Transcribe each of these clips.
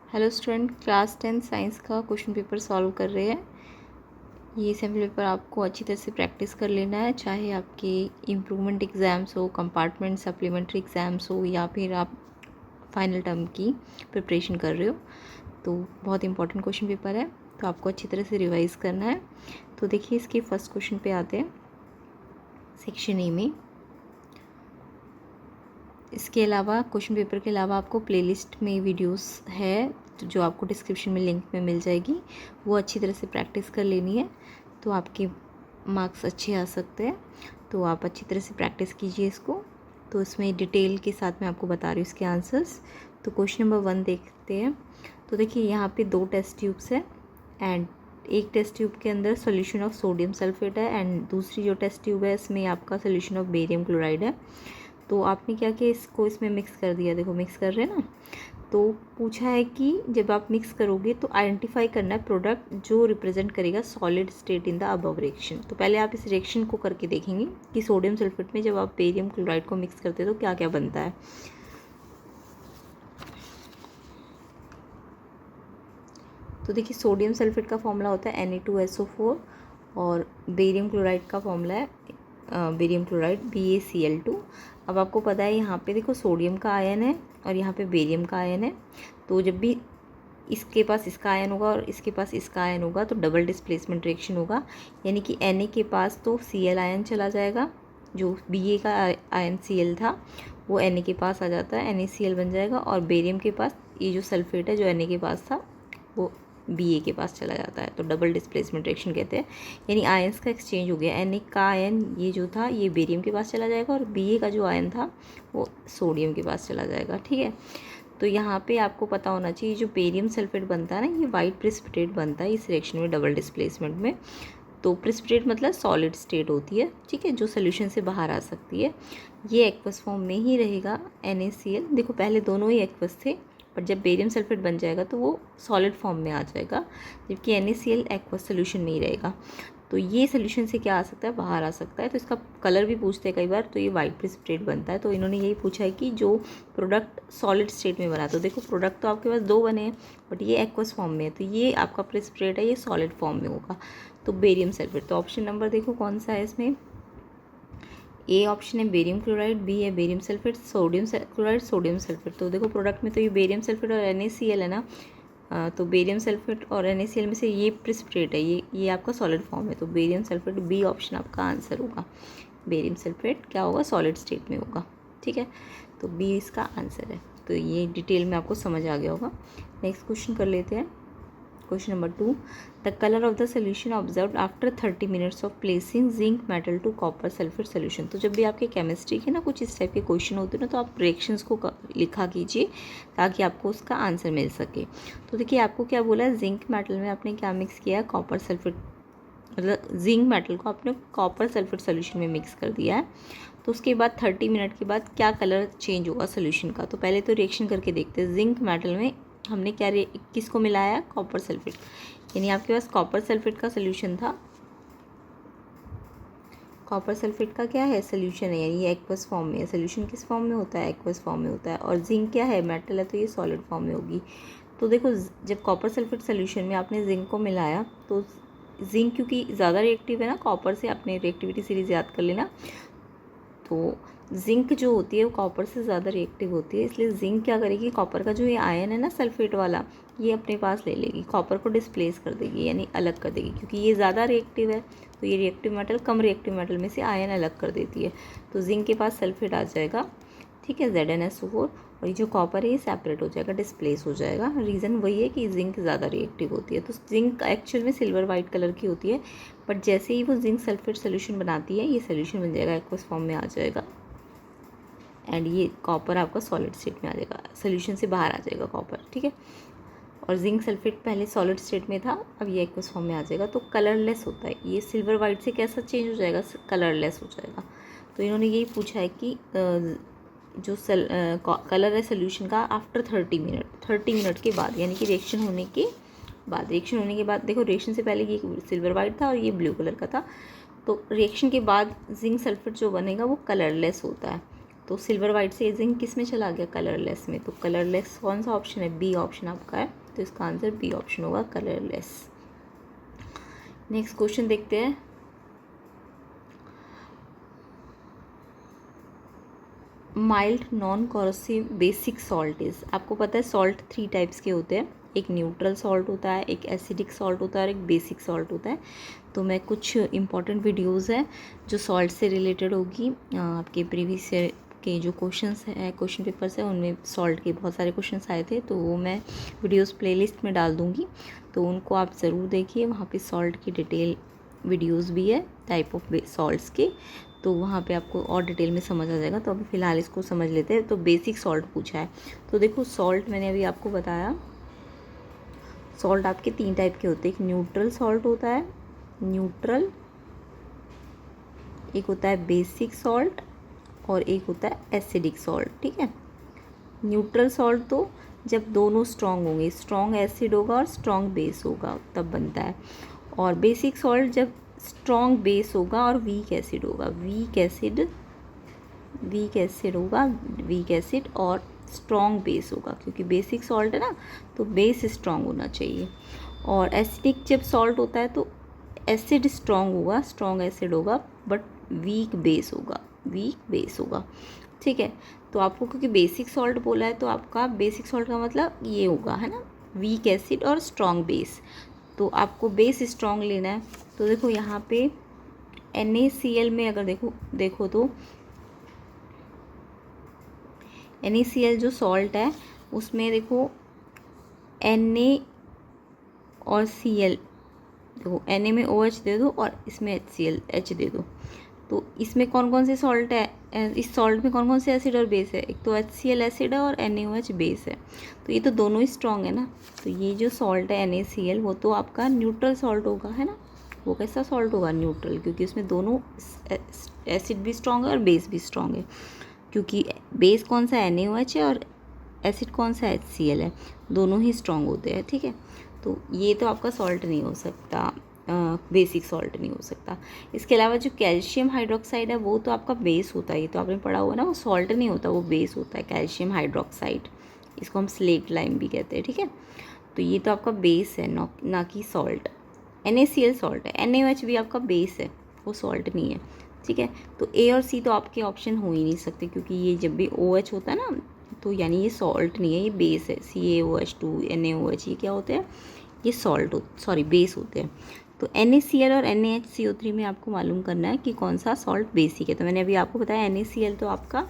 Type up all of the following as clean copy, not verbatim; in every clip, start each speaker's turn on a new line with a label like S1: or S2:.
S1: Hello student, class 10 science का question paper solve कर रहे हैं। ये सैम्पल पेपर आपको अच्छी तरह से प्रैक्टिस कर लेना है, चाहे आपके इम्प्रूवमेंट एग्ज़ाम्स हो, कंपार्टमेंट सप्लीमेंट्री एग्ज़ाम्स हो, या फिर आप फाइनल टर्म की प्रिपरेशन कर रहे हो। तो बहुत इंपॉर्टेंट क्वेश्चन पेपर है, तो आपको अच्छी तरह से रिवाइज़ करना है। तो देखिए, इसके फर्स्ट क्वेश्चन पे आते हैं सेक्शन ए में। इसके अलावा क्वेश्चन पेपर के अलावा आपको प्लेलिस्ट में वीडियोस है, जो आपको डिस्क्रिप्शन में लिंक में मिल जाएगी। वो अच्छी तरह से प्रैक्टिस कर लेनी है, तो आपके मार्क्स अच्छे आ सकते हैं। तो आप अच्छी तरह से प्रैक्टिस कीजिए इसको। तो इसमें डिटेल के साथ मैं आपको बता रही हूँ इसके आंसर्स। तो क्वेश्चन नंबर 1 देखते हैं। तो देखिए, यहाँ पे 2 टेस्ट ट्यूब्स है एंड एक टेस्ट ट्यूब के अंदर सोल्यूशन ऑफ सोडियम सल्फेट है एंड दूसरी जो टेस्ट ट्यूब है इसमें आपका सोल्यूशन ऑफ बेरियम क्लोराइड है। तो आपने क्या किया, इसको इसमें मिक्स कर दिया। देखो मिक्स कर रहे हैं ना। तो पूछा है कि जब आप मिक्स करोगे तो आइडेंटिफाई करना है प्रोडक्ट जो रिप्रेजेंट करेगा solid state in the above reaction. तो पहले आप इस रिएक्शन को करके देखेंगे कि सोडियम सल्फेट में जब आप बेरियम क्लोराइड को मिक्स करते हैं तो क्या क्या बनता है। तो देखिए, सोडियम सल्फेट का फॉर्मूला होता है Na2SO4 और बेरियम क्लोराइड का फॉर्मूला है बेरियम क्लोराइड BaCl2। अब आपको पता है यहाँ पे देखो सोडियम का आयन है और यहाँ पे बेरियम का आयन है। तो जब भी इसके पास इसका आयन होगा और इसके पास इसका आयन होगा तो डबल डिस्प्लेसमेंट रिएक्शन होगा, यानी कि Na के पास तो Cl आयन चला जाएगा, जो Ba का आयन Cl था वो Na के पास आ जाता है, NaCl बन जाएगा। और बेरियम के पास ये जो सल्फेट है जो Na के पास था वो Ba के पास चला जाता है। तो डबल डिस्प्लेसमेंट रिएक्शन कहते हैं, यानी आयन्स का एक्सचेंज हो गया। Na का आयन ये जो था ये बेरियम के पास चला जाएगा और Ba का जो आयन था वो सोडियम के पास चला जाएगा। ठीक है, तो यहाँ पे आपको पता होना चाहिए जो बेरियम सल्फेट बनता है ना, ये वाइट प्रेसिपिटेट बनता है इस रिएक्शन में डबल डिस्प्लेसमेंट में। तो प्रेसिपिटेट मतलब सॉलिड स्टेट होती है, ठीक है, जो सोल्यूशन से बाहर आ सकती है। ये एक्वस फॉर्म में ही रहेगा NaCl। देखो पहले दोनों ही एक्वस थे, पर जब बेरियम सल्फेट बन जाएगा तो वो सॉलिड फॉर्म में आ जाएगा, जबकि NaCl एक्वस सोल्यूशन में ही रहेगा। तो ये सोल्यूशन से क्या आ सकता है, बाहर आ सकता है। तो इसका कलर भी पूछते हैं कई बार, तो ये वाइट प्रेसिपिटेट बनता है। तो इन्होंने यही पूछा है कि जो प्रोडक्ट सॉलिड स्टेट में बना। तो देखो प्रोडक्ट तो आपके पास 2 बने हैं, बट ये एक्वस फॉर्म में है, तो ये आपका प्रेसिपिटेट है, ये सॉलिड फॉर्म में होगा। तो बेरियम सल्फेट। तो ऑप्शन नंबर देखो कौन सा है इसमें। ए ऑप्शन है बेरियम क्लोराइड, बी है barium sulphate, sodium chloride, sodium sulphate. तो देखो प्रोडक्ट में तो ये बेरियम सल्फेट और NaCl है ना। तो बेरियम सल्फेट और NaCl में से ये प्रेसिपिटेट है, ये आपका सॉलिड फॉर्म है। तो बेरियम सल्फेट बी ऑप्शन आपका आंसर होगा। बेरियम सल्फेट क्या होगा, सॉलिड स्टेट में होगा। ठीक है, तो बी इसका आंसर है। तो ये डिटेल में आपको समझ आ गया होगा। नेक्स्ट क्वेश्चन कर लेते हैं। Question number 2, the colour of the solution observed after 30 minutes of placing zinc metal to copper sulphate solution. तो जब भी आपके केमिस्ट्री के ना कुछ इस टाइप के क्वेश्चन होते हैं ना, तो आप रिएक्शंस को लिखा कीजिए ताकि आपको उसका आंसर मिल सके। तो देखिए, आपको क्या बोला है, जिंक मेटल में आपने क्या मिक्स किया है, कॉपर सल्फेट, मतलब जिंक मेटल को आपने कॉपर सल्फेट सोल्यूशन में मिक्स कर दिया है। तो उसके बाद 30 मिनट के बाद क्या कलर चेंज होगा सोल्यूशन का। तो पहले तो रिएक्शन करके देखते हैं। जिंक मेटल में हमने क्या किसको मिलाया, कॉपर सल्फेट, यानी आपके पास कॉपर सल्फेट का सोल्यूशन था। कॉपर सल्फेट का क्या है, सोल्यूशन है, यानी ये एक्वस फॉर्म में है। सोल्यूशन किस फॉर्म में होता है, एक्वस फॉर्म में होता है। और जिंक क्या है, मेटल है, तो ये सॉलिड फॉर्म में होगी। तो देखो, जब कॉपर सल्फेट सोल्यूशन में आपने जिंक को मिलाया तो जिंक क्योंकि ज़्यादा रिएक्टिव है ना कॉपर से, आपने रिएक्टिविटी सीरीज याद कर लेना। तो जिंक जो होती है वो कॉपर से ज़्यादा रिएक्टिव होती है, इसलिए जिंक क्या करेगी, कॉपर का जो ये आयन है ना सल्फेट वाला, ये अपने पास ले लेगी, कॉपर को डिस्प्लेस कर देगी, यानी अलग कर देगी। क्योंकि ये ज़्यादा रिएक्टिव है तो ये रिएक्टिव मेटल कम रिएक्टिव मेटल में से आयन अलग कर देती है। तो जिंक के पास सल्फेट आ जाएगा, ठीक है, ZnSO4, और ये जो कॉपर है ये सेपरेट हो जाएगा, डिस्प्लेस हो जाएगा। रीज़न वही है कि जिंक ज़्यादा रिएक्टिव होती है। तो जिंक एक्चुअल में सिल्वर वाइट कलर की होती है, बट जैसे ही वो जिंक सल्फेट सोल्यूशन बनाती है ये सोल्यूशन बन जाएगा, एक्वस फॉर्म में आ जाएगा, एंड ये कॉपर आपका सॉलिड स्टेट में आ जाएगा, सोल्यूशन से बाहर आ जाएगा कॉपर। ठीक है, और जिंक सल्फेट पहले सॉलिड स्टेट में था, अब ये एक्वस फॉर्म में आ जाएगा। तो कलरलेस होता है ये, सिल्वर वाइट से कैसा चेंज हो जाएगा, कलरलेस हो जाएगा। तो इन्होंने यही पूछा है कि जो कलर है सोल्यूशन का आफ्टर 30 मिनट के बाद, यानी कि रिएक्शन होने के बाद। रिएक्शन होने के बाद देखो, रिएक्शन से पहले ये सिल्वर वाइट था और ये ब्लू कलर का था। तो रिएक्शन के बाद जिंक सल्फेट जो बनेगा वो कलरलेस होता है। तो सिल्वर वाइट से जिंक किस में चला गया, कलरलेस में। तो कलरलेस कौन सा ऑप्शन है, बी ऑप्शन आपका है तो इसका आंसर बी ऑप्शन होगा, कलरलेस। नेक्स्ट क्वेश्चन देखते हैं। Mild non corrosive basic salt is, आपको पता है सॉल्ट 3 टाइप्स के होते हैं, एक न्यूट्रल सॉल्ट होता है, एक एसिडिक सॉल्ट होता है और एक बेसिक सॉल्ट होता है। तो मैं कुछ इंपॉर्टेंट वीडियोस है जो सॉल्ट से रिलेटेड होगी, आपके प्रीवियस ईयर के जो क्वेश्चंस है, क्वेश्चन पेपर्स है, उनमें सॉल्ट के बहुत सारे क्वेश्चंस आए थे, तो वो मैं वीडियोस प्लेलिस्ट में डाल दूँगी, तो उनको आप ज़रूर देखिए। वहाँ पे सॉल्ट की डिटेल वीडियोस भी है, टाइप ऑफ सॉल्ट्स के, तो वहाँ पे आपको और डिटेल में समझ आ जाएगा। तो अभी फ़िलहाल इसको समझ लेते हैं। तो बेसिक सॉल्ट पूछा है, तो देखो सॉल्ट मैंने अभी आपको बताया, सॉल्ट आपके 3 टाइप के होते हैं। एक न्यूट्रल सॉल्ट होता है, न्यूट्रल, एक होता है बेसिक सॉल्ट और एक होता है एसिडिक सॉल्ट। ठीक है, न्यूट्रल सॉल्ट तो जब दोनों स्ट्रॉन्ग होंगे, स्ट्रॉन्ग एसिड होगा और स्ट्रॉन्ग बेस होगा तब बनता है। और बेसिक सॉल्ट जब स्ट्रॉन्ग बेस होगा और वीक एसिड होगा, वीक एसिड होगा, वीक एसिड और स्ट्रॉन्ग बेस होगा, क्योंकि बेसिक सॉल्ट है ना, तो बेस स्ट्रॉन्ग होना चाहिए। और एसिडिक जब सॉल्ट होता है तो एसिड स्ट्रॉन्ग होगा, स्ट्रॉन्ग एसिड होगा, बट वीक बेस होगा, वीक बेस होगा। ठीक है, तो आपको क्योंकि बेसिक सॉल्ट बोला है, तो आपका बेसिक सॉल्ट का मतलब ये होगा, है ना, वीक एसिड और स्ट्रॉन्ग बेस। तो आपको बेस स्ट्रॉन्ग लेना है। तो देखो यहाँ पे NaCl में अगर देखो तो NaCl जो सॉल्ट है उसमें देखो Na और Cl, देखो Na में OH दे दो और इसमें HCl H दे दो, तो इसमें कौन कौन से सॉल्ट है, इस सॉल्ट में कौन कौन से एसिड और बेस है, एक तो HCl एसिड है और NaOH बेस है, तो ये तो दोनों ही स्ट्रॉन्ग है ना। तो ये जो सॉल्ट है NaCl वो तो आपका न्यूट्रल सॉल्ट होगा, है ना। वो कैसा सॉल्ट होगा, न्यूट्रल, क्योंकि उसमें दोनों एसिड भी स्ट्रॉन्ग है और बेस भी स्ट्रॉन्ग है, क्योंकि बेस कौन सा है, NaOH है, और एसिड कौन सा है, HCl है, दोनों ही स्ट्रॉन्ग होते हैं। ठीक है, तो ये तो आपका सॉल्ट नहीं हो सकता, बेसिक सॉल्ट नहीं हो सकता। इसके अलावा जो कैल्शियम हाइड्रोक्साइड है वो तो आपका बेस होता है, ये तो आपने पढ़ा हुआ ना, वो सॉल्ट नहीं होता, वो बेस होता है, कैल्शियम हाइड्रोक्साइड, इसको हम स्लेट लाइम भी कहते हैं। ठीक है, तो ये तो आपका बेस है, ना कि सॉल्ट। NaCl सॉल्ट है, NaOH भी आपका बेस है, वो सॉल्ट नहीं है। ठीक है, तो A और C तो आपके ऑप्शन हो ही नहीं सकते, क्योंकि ये जब भी OH होता है ना, तो यानी ये सॉल्ट नहीं है, ये बेस है। CaOH2 NaOH ये क्या होते हैं, ये सॉल्ट बेस होते हैं। तो NaCl और NaHCO3 में आपको मालूम करना है कि कौन सा सॉल्ट बेसिक है। तो मैंने अभी आपको बताया NaCl तो आपका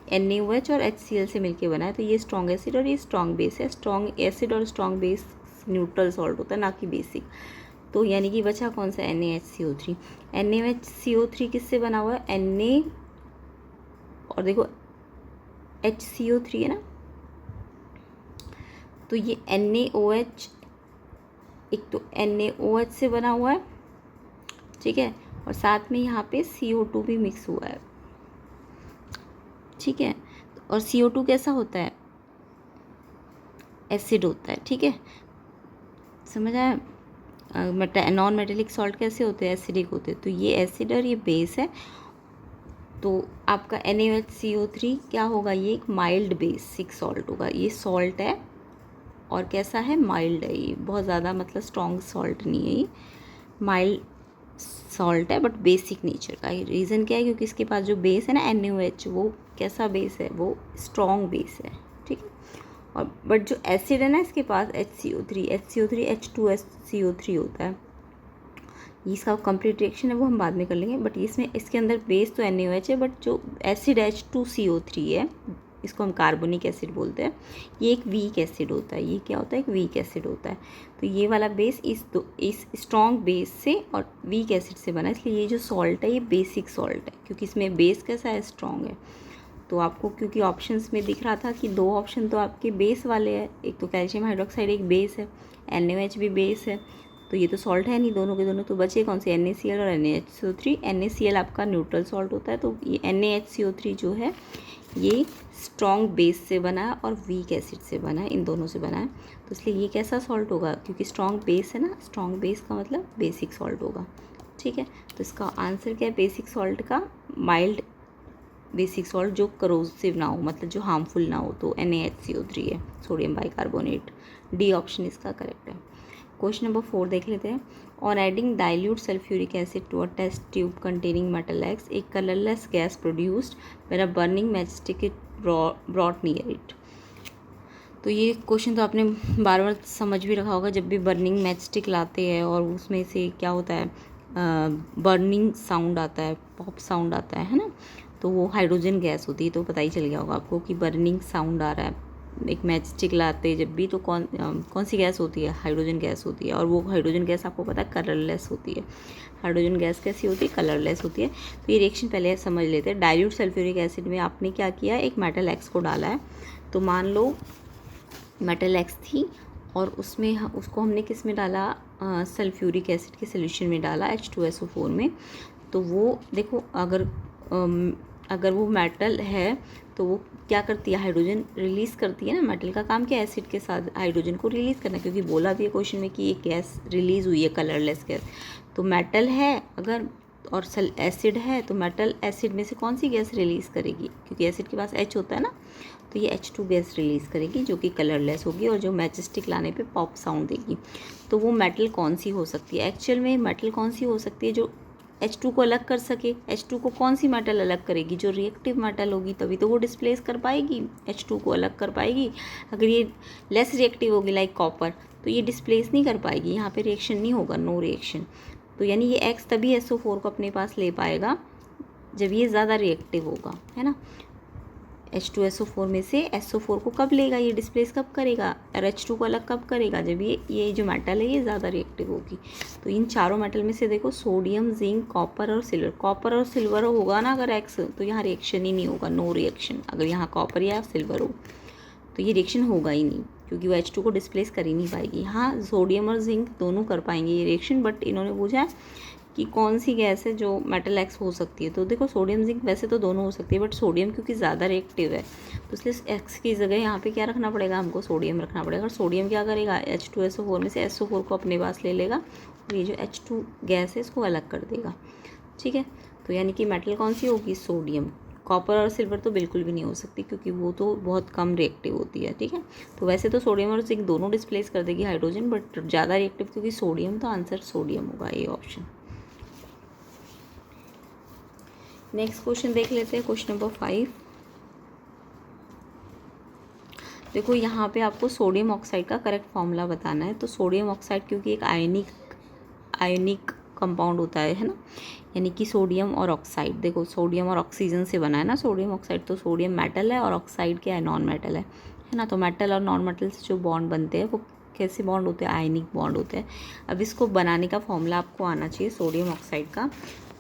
S1: NaOH और HCl से मिलके बना है, तो ये स्ट्रॉन्ग एसिड और ये स्ट्रॉन्ग बेस है। स्ट्रॉन्ग एसिड और स्ट्रॉन्ग बेस न्यूट्रल सॉल्ट होता है, ना कि बेसिक। तो यानी कि बचा कौन सा, NaHCO3। NaHCO3 किससे बना हुआ है, Na और देखो HCO3 है ना, तो ये NaOH, एक तो NaOH से बना हुआ है, ठीक है, और साथ में यहाँ पे CO2 भी मिक्स हुआ है। ठीक है, और CO2 कैसा होता है, एसिड होता है। ठीक है, समझ आया। नॉन मेटेलिक सॉल्ट कैसे होते हैं, एसिडिक होते हैं। तो ये एसिड और ये बेस है, तो आपका NaOH CO3 क्या होगा, ये एक माइल्ड बेसिक सॉल्ट होगा। ये सॉल्ट है और कैसा है, माइल्ड है, ये बहुत ज़्यादा मतलब स्ट्रॉन्ग सॉल्ट नहीं है, ये माइल्ड सॉल्ट है, बट बेसिक नेचर का। रीज़न क्या है, क्योंकि इसके पास जो बेस है ना NaOH, वो कैसा बेस है, वो स्ट्रॉन्ग बेस है। ठीक है, और बट जो एसिड है ना इसके पास HCO3 H2SCO3 होता है, इसका कंप्लीट रिएक्शन है वो हम बाद में कर लेंगे। बट इसमें इसके अंदर बेस तो NaOH है, बट जो एसिड H2CO3 है, इसको हम कार्बोनिक एसिड बोलते हैं, ये एक वीक एसिड होता है। ये क्या होता है, एक वीक एसिड होता है। तो ये वाला बेस इस स्ट्रॉन्ग बेस से और वीक एसिड से बना, इसलिए ये जो सॉल्ट है ये बेसिक सॉल्ट है, क्योंकि इसमें बेस कैसा है, स्ट्रॉन्ग है। तो आपको क्योंकि ऑप्शंस में दिख रहा था कि 2 ऑप्शन तो आपके बेस वाले हैं, एक तो कैल्शियम हाइड्रोक्साइड एक बेस है, NaOH भी बेस है, तो ये तो सॉल्ट है नहीं, दोनों के दोनों। तो बचे कौन से, NaCl और NaHCO3। NaCl आपका न्यूट्रल सॉल्ट होता है, तो ये NaHCO3 जो है ये स्ट्रॉन्ग बेस से बना है और वीक एसिड से बना है, इन दोनों से बना है। तो इसलिए ये कैसा सॉल्ट होगा, क्योंकि स्ट्रॉन्ग बेस है ना, स्ट्रॉन्ग बेस का मतलब बेसिक सॉल्ट होगा। ठीक है, तो इसका आंसर क्या है, बेसिक सॉल्ट का माइल्ड बेसिक सॉल्ट जो करोसिव ना हो, मतलब जो हार्मफुल ना हो, तो NaHCO3 है, सोडियम बाइकार्बोनेट। डी ऑप्शन इसका करेक्ट है। क्वेश्चन नंबर 4 देख लेते हैं। On adding dilute sulphuric acid to a test tube containing metal X, a colourless gas produced when a burning matchstick is brought near it. तो ये question तो आपने बार बार समझ भी रखा होगा, जब भी बर्निंग मैचस्टिक लाते हैं और उसमें से क्या होता है, बर्निंग साउंड आता है, पॉप साउंड आता है ना, तो वो हाइड्रोजन गैस होती है। तो पता ही चल गया होगा आपको कि बर्निंग साउंड आ रहा है एक मैचस्टिक लाते जब भी, तो कौन सी गैस होती है, हाइड्रोजन गैस होती है। और वो हाइड्रोजन गैस आपको पता है कलरलेस होती है। हाइड्रोजन गैस कैसी होती है, कलरलेस होती है। तो ये रिएक्शन पहले समझ लेते हैं। डाइल्यूट सल्फ्यूरिक एसिड में आपने क्या किया, एक मेटल एक्स को डाला है। तो मान लो मेटल एक्स थी और उसमें उसको हमने किस में डाला, सल्फ्यूरिक एसिड के सोल्यूशन में डाला, H2SO4 में। तो वो देखो, अगर वो मेटल है तो वो क्या करती है, हाइड्रोजन रिलीज़ करती है ना। मेटल का काम क्या है, एसिड के साथ हाइड्रोजन को रिलीज़ करना, क्योंकि बोला भी है क्वेश्चन में कि एक गैस रिलीज़ हुई है, कलरलेस गैस। तो मेटल है अगर और एसिड है, तो मेटल एसिड में से कौन सी गैस रिलीज़ करेगी, क्योंकि एसिड के पास H होता है ना, तो ये H2 गैस रिलीज़ करेगी जो कि कलरलेस होगी और जो मैचस्टिक लाने पे पॉप साउंड देगी। तो वो मेटल कौन सी हो सकती है, एक्चुअल में मेटल कौन सी हो सकती है जो H2 को अलग कर सके। H2 को कौन सी मेटल अलग करेगी, जो रिएक्टिव मेटल होगी, तभी तो वो डिस्प्लेस कर पाएगी, H2 को अलग कर पाएगी। अगर ये लेस रिएक्टिव होगी लाइक कॉपर, तो ये डिस्प्लेस नहीं कर पाएगी, यहाँ पे रिएक्शन नहीं होगा, नो रिएक्शन। तो यानी ये X तभी SO4 को अपने पास ले पाएगा जब ये ज़्यादा रिएक्टिव होगा, है ना। H2SO4 में से SO4 को कब लेगा, ये डिस्प्लेस कब करेगा, और H2 को अलग कब करेगा, जब ये जो मेटल है ये ज़्यादा रिएक्टिव होगी। तो इन चारों मेटल में से देखो, सोडियम, जिंक, कॉपर और सिल्वर। कॉपर और सिल्वर होगा ना अगर X, तो यहाँ रिएक्शन ही नहीं होगा, नो रिएक्शन। अगर यहाँ कॉपर या सिल्वर हो तो ये रिएक्शन होगा ही नहीं, क्योंकि वो H2 को डिस्प्लेस कर ही नहीं पाएगी। हाँ, सोडियम और जिंक दोनों कर पाएंगे ये रिएक्शन, बट इन्होंने पूछा कि कौन सी गैस है जो मेटल एक्स हो सकती है। तो देखो, सोडियम जिंक वैसे तो दोनों हो सकती है, बट सोडियम क्योंकि ज़्यादा रिएक्टिव है, तो इसलिए एक्स की जगह यहाँ पे क्या रखना पड़ेगा, हमको सोडियम रखना पड़ेगा। और सोडियम क्या करेगा, H2SO4 में से SO4 को अपने पास ले लेगा और ये जो H2 गैस है इसको अलग कर देगा, ठीक है। तो यानी कि मेटल कौन सी होगी, सोडियम। कॉपर और सिल्वर तो बिल्कुल भी नहीं हो सकती, क्योंकि वो तो बहुत कम रिएक्टिव होती है, ठीक है। तो वैसे तो सोडियम और जिंक दोनों डिस्प्लेस कर देगी हाइड्रोजन, बट ज़्यादा रिएक्टिव क्योंकि सोडियम, तो आंसर सोडियम होगा, ये ऑप्शन। नेक्स्ट क्वेश्चन देख लेते हैं, क्वेश्चन नंबर 5। देखो, यहाँ पे आपको सोडियम ऑक्साइड का करेक्ट फॉर्मूला बताना है। तो सोडियम ऑक्साइड क्योंकि एक आयनिक कंपाउंड होता है ना, यानी कि सोडियम और ऑक्साइड, देखो सोडियम और ऑक्सीजन से बना है ना सोडियम ऑक्साइड। तो सोडियम मेटल है और ऑक्साइड क्या है, नॉन मेटल है ना। तो मेटल और नॉन मेटल से जो बॉन्ड बनते हैं वो कैसे बॉन्ड होते हैं, आयनिक बॉन्ड होते हैं। अब इसको बनाने का फॉर्मूला आपको आना चाहिए सोडियम ऑक्साइड का।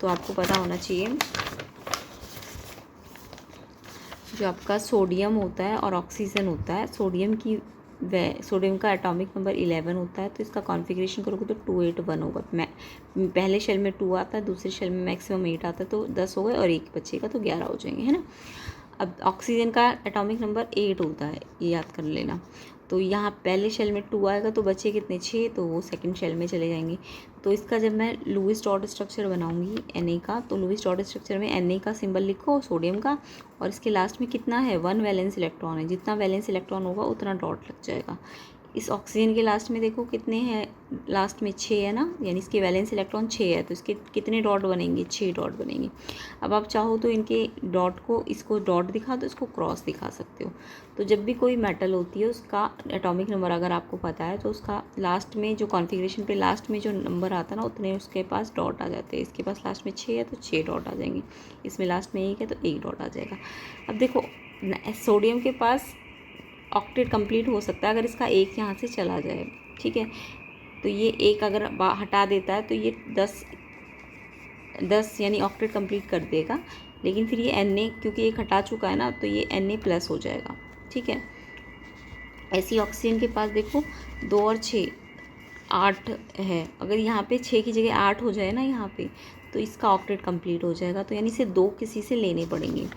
S1: तो आपको पता होना चाहिए, जो आपका सोडियम होता है और ऑक्सीजन होता है, सोडियम का एटॉमिक नंबर 11 होता है। तो इसका कॉन्फ़िगरेशन करोगे तो 281 होगा। पहले शेल में 2 आता है, दूसरे शेल में मैक्सिमम 8 आता है, तो 10 हो गए और एक बचेगा तो 11 हो जाएंगे, है ना। अब ऑक्सीजन का एटॉमिक नंबर 8 होता है, ये याद कर लेना। तो यहाँ पहले शेल में 2 आएगा तो बचे कितने, 6, तो वो सेकंड शेल में चले जाएंगे। तो इसका जब मैं लुईस डॉट स्ट्रक्चर बनाऊंगी Na का, तो लुईस डॉट स्ट्रक्चर में Na का सिंबल लिखो सोडियम का, और इसके लास्ट में कितना है, 1 वैलेंस इलेक्ट्रॉन है। जितना वैलेंस इलेक्ट्रॉन होगा उतना डॉट लग जाएगा। इस ऑक्सीजन के लास्ट में देखो कितने हैं, लास्ट में 6 है ना, यानी इसके वैलेंस इलेक्ट्रॉन 6 है, तो इसके कितने डॉट बनेंगे, 6 डॉट बनेंगे। अब आप चाहो तो इनके डॉट को, इसको डॉट दिखा दो, इसको क्रॉस दिखा सकते हो। तो जब भी कोई मेटल होती है उसका एटॉमिक नंबर अगर आपको पता है, तो उसका लास्ट में जो कॉन्फ़िगरेशन पे लास्ट में जो नंबर आता है ना, उतने उसके पास डॉट आ जाते हैं। इसके पास लास्ट में 6 है तो 6 डॉट आ जाएंगे, इसमें लास्ट में 1 है तो 1 डॉट आ जाएगा। अब देखो, सोडियम के पास ऑक्टेट कंप्लीट हो सकता है अगर इसका 1 यहाँ से चला जाए, ठीक है। तो ये 1 अगर हटा देता है तो ये 10 यानी ऑक्टेट कंप्लीट कर देगा। लेकिन फिर ये Na क्योंकि 1 हटा चुका है ना, तो ये Na प्लस हो जाएगा, ठीक है। ऐसी ऑक्सीजन के पास देखो 2 और 6 8 है। अगर यहाँ पे 6 की जगह 8 हो जाए ना यहाँ पे, तो इसका ऑक्टेट कंप्लीट हो जाएगा। तो यानी से 2 किसी से लेने पड़ेंगे।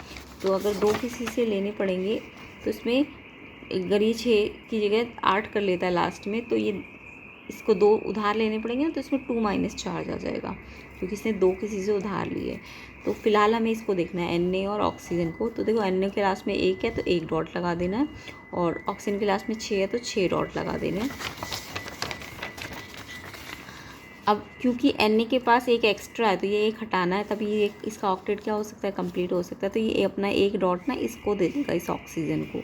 S1: तो अगर 2 किसी से लेने पड़ेंगे तो इसमें अगर ये 6 की जगह 8 कर लेता है लास्ट में, तो ये इसको 2 उधार लेने पड़ेंगे ना, तो इसमें 2 माइनस चार्ज आ जाएगा क्योंकि इसने 2 किसी से उधार लिए। तो फिलहाल हमें इसको देखना है Na और ऑक्सीजन को। तो देखो Na के लास्ट में 1 है तो 1 डॉट लगा देना है, और ऑक्सीजन के लास्ट में 6 है तो 6 डॉट लगा देने हैं। अब क्योंकि Na के पास एक एक्स्ट्रा है तो ये एक हटाना है, तभी ये इसका ऑक्टेट क्या हो सकता है, कंप्लीट हो सकता है। तो ये अपना 1 डॉट ना इसको दे देगा, इस ऑक्सीजन को,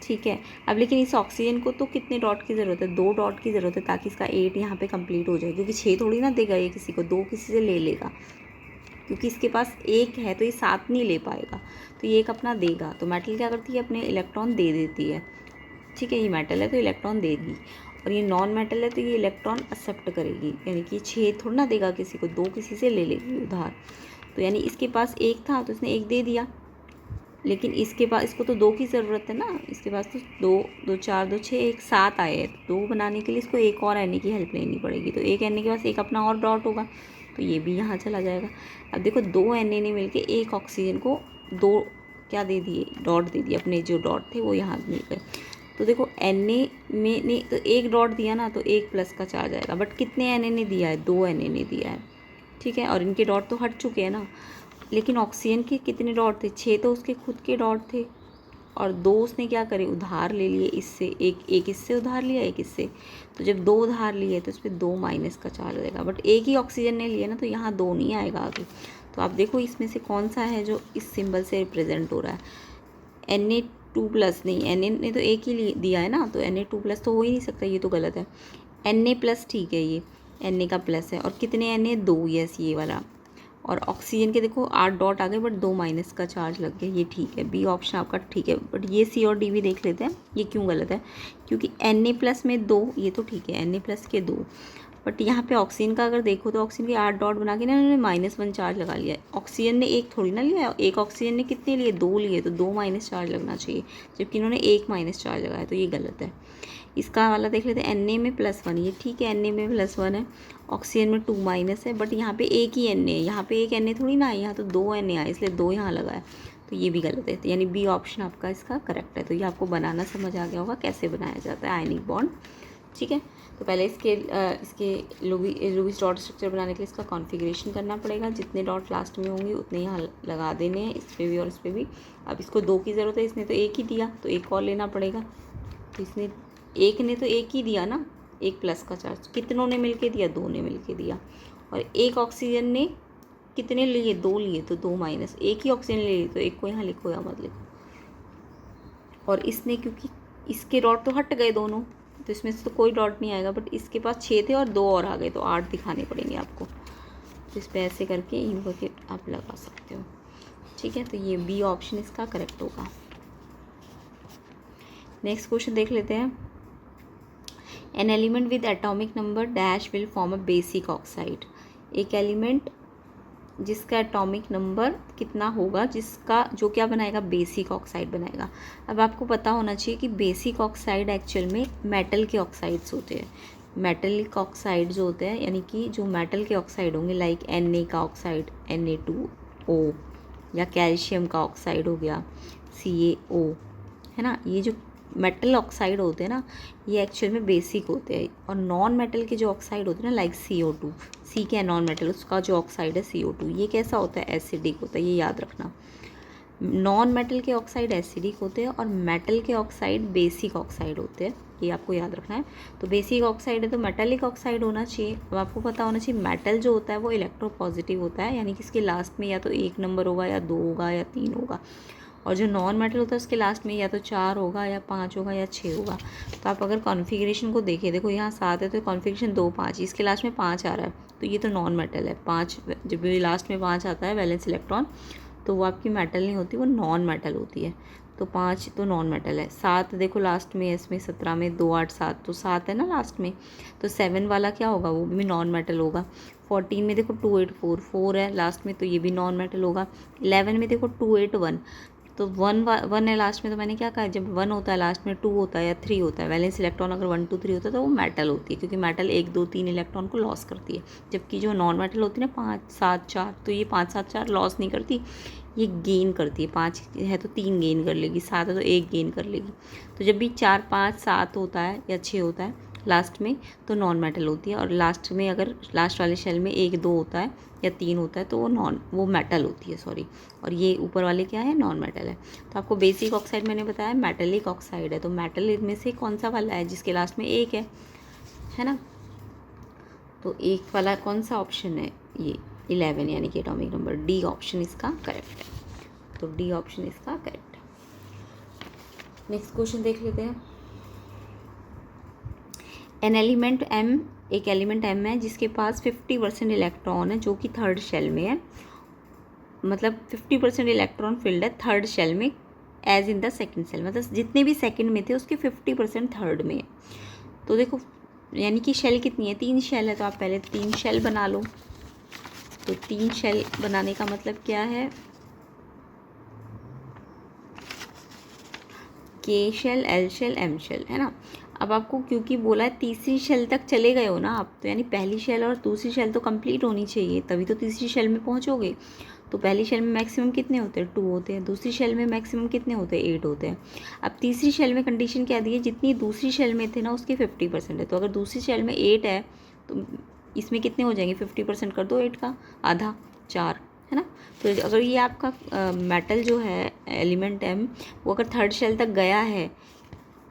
S1: ठीक है। अब लेकिन इस ऑक्सीजन को तो कितने डॉट की ज़रूरत है, 2 डॉट की ज़रूरत है, ताकि इसका 8 यहाँ पे कंप्लीट हो जाए, क्योंकि 6 थोड़ी ना देगा ये किसी को, 2 किसी से ले लेगा, क्योंकि इसके पास 1 है तो ये 7 नहीं ले पाएगा, तो ये 1 अपना देगा। तो मेटल क्या करती है, अपने इलेक्ट्रॉन दे देती है, ठीक है। ये मेटल है तो इलेक्ट्रॉन देगी, और ये नॉन मेटल है तो ये इलेक्ट्रॉन एक्सेप्ट करेगी, यानी कि 6 थोड़ा ना देगा किसी को, 2 किसी से ले लेगी उधार। तो यानी इसके पास 1 था तो इसने 1 दे दिया, लेकिन इसके पास, इसको तो 2 की ज़रूरत है ना, इसके पास तो 2 2 4 2 6 1 7 आए हैं, तो 2 बनाने के लिए इसको एक और Na की हेल्प लेनी पड़ेगी। तो एक Na के पास 1 अपना और डॉट होगा, तो ये भी यहाँ चला जाएगा। अब देखो 2 Na ने मिलके 1 ऑक्सीजन को 2 क्या दे दिए, डॉट दे दिए, अपने जो डॉट थे वो यहाँ मिल गए। तो देखो Na में ने तो 1 डॉट दिया ना, तो 1 प्लस का चार्ज आएगा, बट कितने Na ने दिया है, 2 Na ने दिया है, ठीक है। और इनके डॉट तो हट चुके हैं ना, लेकिन ऑक्सीजन के कितने डॉट थे, 6 तो उसके खुद के डॉट थे, और 2 उसने क्या करे, उधार ले लिए इससे, एक इससे उधार लिया, एक इससे। तो जब 2 उधार लिए तो इस पर 2 माइनस का चार्ज आएगा, बट एक ही ऑक्सीजन ने लिया ना, तो यहाँ 2 नहीं आएगा आगे। तो आप देखो इसमें से कौन सा है जो इस सिंबल से रिप्रेजेंट हो रहा है। Na2 प्लस नहीं, Na ने तो 1 ही दिया है ना, तो Na2 प्लस तो हो ही नहीं सकता, ये तो गलत है। Na प्लस ठीक है, ये Na का प्लस है, और कितने Na, 2, यस ये वाला। और ऑक्सीजन के देखो 8 डॉट आ गए, बट 2 माइनस का चार्ज लग गया, ये ठीक है, बी ऑप्शन आपका ठीक है। बट ये सी और डी भी देख लेते हैं, ये क्यों गलत है, क्योंकि Na प्लस में 2, ये तो ठीक है, Na प्लस के 2, बट यहाँ पे ऑक्सीजन का अगर देखो तो ऑक्सीजन के 8 डॉट बना के ना उन्होंने -1 चार्ज लगा लिया है। ऑक्सीजन ने 1 थोड़ी ना लिया है, एक ऑक्सीजन ने कितने लिए, 2 लिए, तो 2 माइनस चार्ज लगना चाहिए, जबकि इन्होंने 1 माइनस चार्ज लगाया, तो ये गलत है। इसका वाला देख लेते हैं, Na में +1, ये ठीक है, Na में +1 है, ऑक्सीजन में 2 माइनस है, बट यहाँ पे एक ही Na है, यहाँ पे एक Na थोड़ी ना है, यहाँ तो 2 Na आए, इसलिए 2 यहाँ लगा है, तो ये भी गलत है। तो यानी बी ऑप्शन आपका इसका करेक्ट है। तो ये आपको बनाना समझ आ गया होगा कैसे बनाया जाता है आयनिक बॉन्ड, ठीक है। तो पहले इसके लुईस डॉट स्ट्रक्चर बनाने के लिए इसका कॉन्फ़िगरेशन करना पड़ेगा, जितने डॉट लास्ट में होंगे उतने यहाँ लगा देने हैं, इस पर भी और इस पर भी। अब इसको 2 की ज़रूरत है, इसने तो 1 ही दिया, तो 1 और लेना पड़ेगा, तो इसने 1 ने तो 1 ही दिया ना, 1 प्लस का चार्ज, कितनों ने मिलके दिया, 2 ने मिलके दिया। और एक ऑक्सीजन ने कितने लिए, 2 लिए, तो 2 माइनस, एक ही ऑक्सीजन ले ली, तो 1 को यहाँ लिखो या मत लिखो। और इसने, क्योंकि इसके डॉट तो हट गए दोनों, तो इसमें से तो कोई डॉट नहीं आएगा, बट इसके पास 6 थे और 2 और आ गए, तो 8 दिखाने पड़ेंगे आपको। तो इस पर ऐसे करके इन करके आप लगा सकते हो, ठीक है। तो ये बी ऑप्शन इसका करेक्ट होगा। नेक्स्ट क्वेश्चन देख लेते हैं। An element with atomic number dash will form a basic oxide. एक एलिमेंट जिसका एटॉमिक नंबर कितना होगा, जिसका जो क्या बनाएगा, बेसिक ऑक्साइड बनाएगा। अब आपको पता होना चाहिए कि बेसिक ऑक्साइड एक्चुअल में मेटल के ऑक्साइड्स होते हैं। मेटलिक ऑक्साइड जो होते हैं, यानी कि जो मेटल के ऑक्साइड होंगे, लाइक Na का ऑक्साइड Na2O, या कैल्शियम का ऑक्साइड हो गया CaO, है ना। ये जो मेटल ऑक्साइड होते हैं ना, ये एक्चुअल में बेसिक होते हैं। और नॉन मेटल के जो ऑक्साइड होते हैं ना, लाइक CO2, सी के नॉन मेटल, उसका जो ऑक्साइड है CO2, ये कैसा होता है, एसिडिक होता है, ये याद रखना। नॉन मेटल के ऑक्साइड एसिडिक होते हैं और मेटल के ऑक्साइड बेसिक ऑक्साइड होते हैं, ये आपको याद रखना है। तो बेसिक ऑक्साइड है तो मेटेलिक ऑक्साइड होना चाहिए। अब आपको पता होना चाहिए मेटल जो होता है वो इलेक्ट्रोपॉजिटिव होता है, यानी कि इसके लास्ट में या तो 1 नंबर होगा, या 2 होगा, या 3 होगा। और जो नॉन मेटल होता है उसके लास्ट में या तो 4 होगा, या 5 होगा, या 6 होगा। तो आप अगर कॉन्फ़िगरेशन को देखें, देखो यहाँ 7 है तो कॉन्फ़िगरेशन 2 5, इसके लास्ट में 5 आ रहा है, तो ये तो नॉन मेटल है। 5 जब भी लास्ट में 5 आता है वैलेंस इलेक्ट्रॉन, तो वो आपकी मेटल नहीं होती, वो नॉन मेटल होती है। तो 5 तो नॉन मेटल है। 7 देखो लास्ट में, इसमें 17 में 2 8 7, तो 7 है ना लास्ट में, तो 7 वाला क्या होगा, वो भी नॉन मेटल होगा। 14 में देखो 2 8 4 4 है लास्ट में, तो ये भी नॉन मेटल होगा। 11 में देखो 2 8 1, तो 1 है लास्ट में, तो मैंने क्या कहा, जब 1 होता है लास्ट में 2 होता है या 3 होता है, वैलेंस इलेक्ट्रॉन अगर 1 2 3 होता है तो वो मेटल होती है, क्योंकि मेटल 1 2 3 इलेक्ट्रॉन को लॉस करती है। जबकि जो नॉन मेटल होती है ना 5 7 4, तो ये 5 7 4 लॉस नहीं करती, ये गेन करती है। 5 है तो 3 गेन कर लेगी, 7 है तो 1 गेन कर लेगी। तो जब भी 4 5 7 होता है या 6 होता है, लास्ट में तो नॉन मेटल होती है, और लास्ट में अगर लास्ट वाले शेल में 1 2 होता है या 3 होता है तो वो मेटल होती है, सॉरी। और ये ऊपर वाले क्या है, नॉन मेटल है। तो आपको बेसिक ऑक्साइड मैंने बताया मेटेलिक ऑक्साइड है, तो मेटल इनमें से कौन सा वाला है जिसके लास्ट में 1 है ना। तो 1 वाला कौन सा ऑप्शन है, ये 11 यानी कि एटॉमिक नंबर डी ऑप्शन इसका करेक्ट है। तो डी ऑप्शन इसका करेक्ट है। नेक्स्ट क्वेश्चन देख लेते हैं। एन एलिमेंट एम, एक एलिमेंट एम है जिसके पास 50% इलेक्ट्रॉन है जो कि थर्ड शेल में है, मतलब 50% इलेक्ट्रॉन फिल्ड है थर्ड शेल में as in the second shell, मतलब जितने भी सेकंड में थे उसके 50% थर्ड में है। तो देखो यानी कि शेल कितनी है, 3 शेल है, तो आप पहले 3 शेल बना लो। तो 3 शेल बनाने का मतलब क्या है, K shell, L shell, M shell, है ना। अब आपको क्योंकि बोला है तीसरी शेल तक चले गए हो ना आप, तो यानी पहली शेल और दूसरी शेल तो कंप्लीट होनी चाहिए, तभी तो तीसरी शेल में पहुंचोगे। तो पहली शेल में मैक्सिमम कितने होते हैं, 2 होते हैं। दूसरी शेल में मैक्सिमम कितने होते हैं, 8 होते हैं। अब तीसरी शेल में कंडीशन क्या दी है, जितनी दूसरी शेल में थे ना उसके 50% है। तो अगर दूसरी शेल में 8 है तो इसमें कितने हो जाएंगे, 50% कर दो 8 का, आधा 4, है ना। तो अगर ये आपका मेटल जो है एलिमेंट एम, वो अगर थर्ड शेल तक गया है,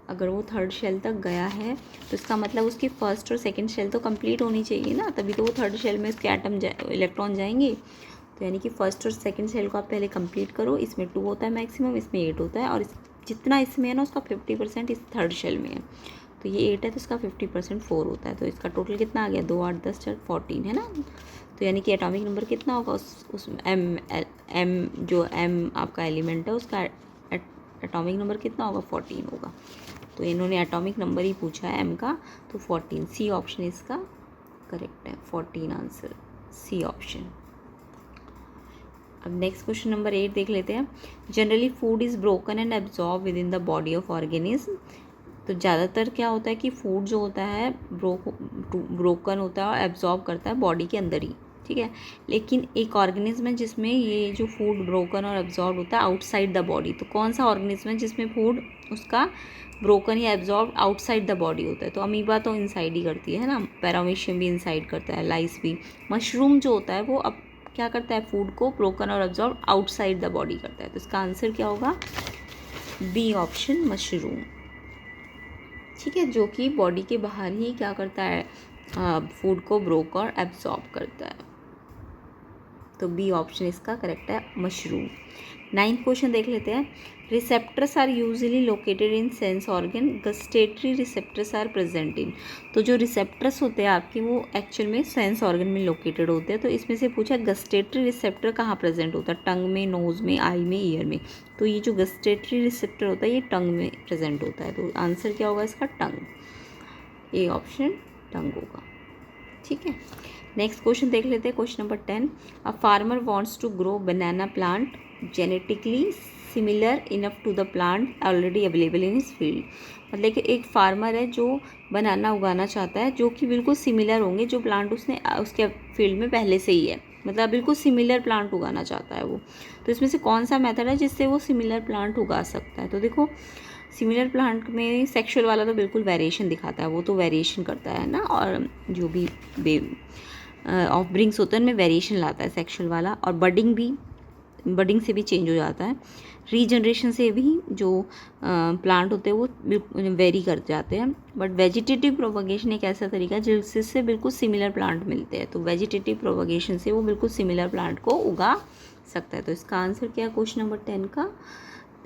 S1: अगर वो थर्ड शेल तक गया है तो इसका मतलब उसकी फर्स्ट और सेकंड शेल तो कंप्लीट होनी चाहिए ना, तभी तो वो थर्ड शेल में उसके एटम इलेक्ट्रॉन जाएंगे। तो यानी कि फर्स्ट और सेकंड शेल को आप पहले कंप्लीट करो। इसमें 2 होता है मैक्सिमम, इसमें 8 होता है, और जितना इसमें है ना उसका 50% इस थर्ड शेल में है। तो ये 8 है तो इसका 50% 4 होता है। तो इसका टोटल कितना आ गया, 2 8 10 4 14, है ना। तो यानी कि एटॉमिक नंबर कितना होगा उस एम जो एम आपका एलिमेंट है उसका एटॉमिक नंबर कितना होगा, 14 होगा। तो इन्होंने एटॉमिक नंबर ही पूछा है एम का, तो 14, सी ऑप्शन इसका करेक्ट है। 14 आंसर, सी ऑप्शन। अब नेक्स्ट क्वेश्चन नंबर 8 देख लेते हैं। Generally food is broken and absorb with in the body of organism. तो ज़्यादातर क्या होता है कि फूड जो होता है ब्रोकन होता है और एब्जॉर्ब करता है बॉडी के अंदर ही, ठीक है। लेकिन एक ऑर्गेनिज्म है जिसमें ये जो फूड ब्रोकन और एब्जॉर्ब होता है आउटसाइड द बॉडी। तो कौन सा ऑर्गेनिज्म है जिसमें फूड उसका ब्रोकन या एब्जॉर्ब आउटसाइड द बॉडी होता है। तो अमीबा तो इनसाइड ही करती है ना, पैरामीशियम भी इनसाइड करता है, लाइस भी। मशरूम जो होता है वो अब क्या करता है, फूड को ब्रोकन और एब्जॉर्ब आउटसाइड द बॉडी करता है। तो इसका आंसर क्या होगा, बी ऑप्शन मशरूम, ठीक है, जो कि बॉडी के बाहर ही क्या करता है, फूड को ब्रोक और एब्जॉर्ब करता है। तो बी ऑप्शन इसका करेक्ट है, मशरूम। 9th क्वेश्चन देख लेते हैं। Receptors are usually located in sense organ, gustatory receptors are present in. तो जो रिसेप्टर्स होते हैं आपके वो एक्चुअल में सेंस ऑर्गन में लोकेटेड होते हैं। तो इसमें से पूछा गस्टेटरी रिसेप्टर कहाँ प्रेजेंट होता है, टंग में, नोज़ में, आई में, ईयर में। तो ये जो गस्टेटरी रिसेप्टर होता है ये टंग में प्रेजेंट होता है। तो आंसर क्या होगा इसका, टंग, ए ऑप्शन टंग होगा, ठीक है। नेक्स्ट क्वेश्चन देख लेते हैं, question number 10। A farmer wants to grow banana plant genetically similar enough to the plant already available in his field. मतलब कि एक फार्मर है जो बनाना उगाना चाहता है जो कि बिल्कुल सिमिलर होंगे जो प्लांट उसने उसके फील्ड में पहले से ही है, मतलब बिल्कुल सिमिलर प्लांट उगाना चाहता है वो। तो इसमें से कौन सा मेथड है जिससे वो सिमिलर प्लांट उगा सकता है। तो देखो सिमिलर प्लांट में सेक्सुअल वाला तो बिल्कुल वेरिएशन दिखाता है, वो तो वेरिएशन करता है ना, और जो भी ऑफब्रिंग्स होते हैं उनमें वेरिएशन लाता है सेक्सुअल वाला, और बडिंग से भी चेंज हो जाता है। रीजनरेशन से भी जो प्लांट होते हैं वो वेरी कर जाते हैं। बट वेजिटेटिव प्रोपगेशन एक ऐसा तरीका है जिससे बिल्कुल सिमिलर प्लांट मिलते हैं। तो वेजिटेटिव प्रोपगेशन से वो बिल्कुल सिमिलर प्लांट को उगा सकता है। तो इसका आंसर क्या है क्वेश्चन नंबर 10 का,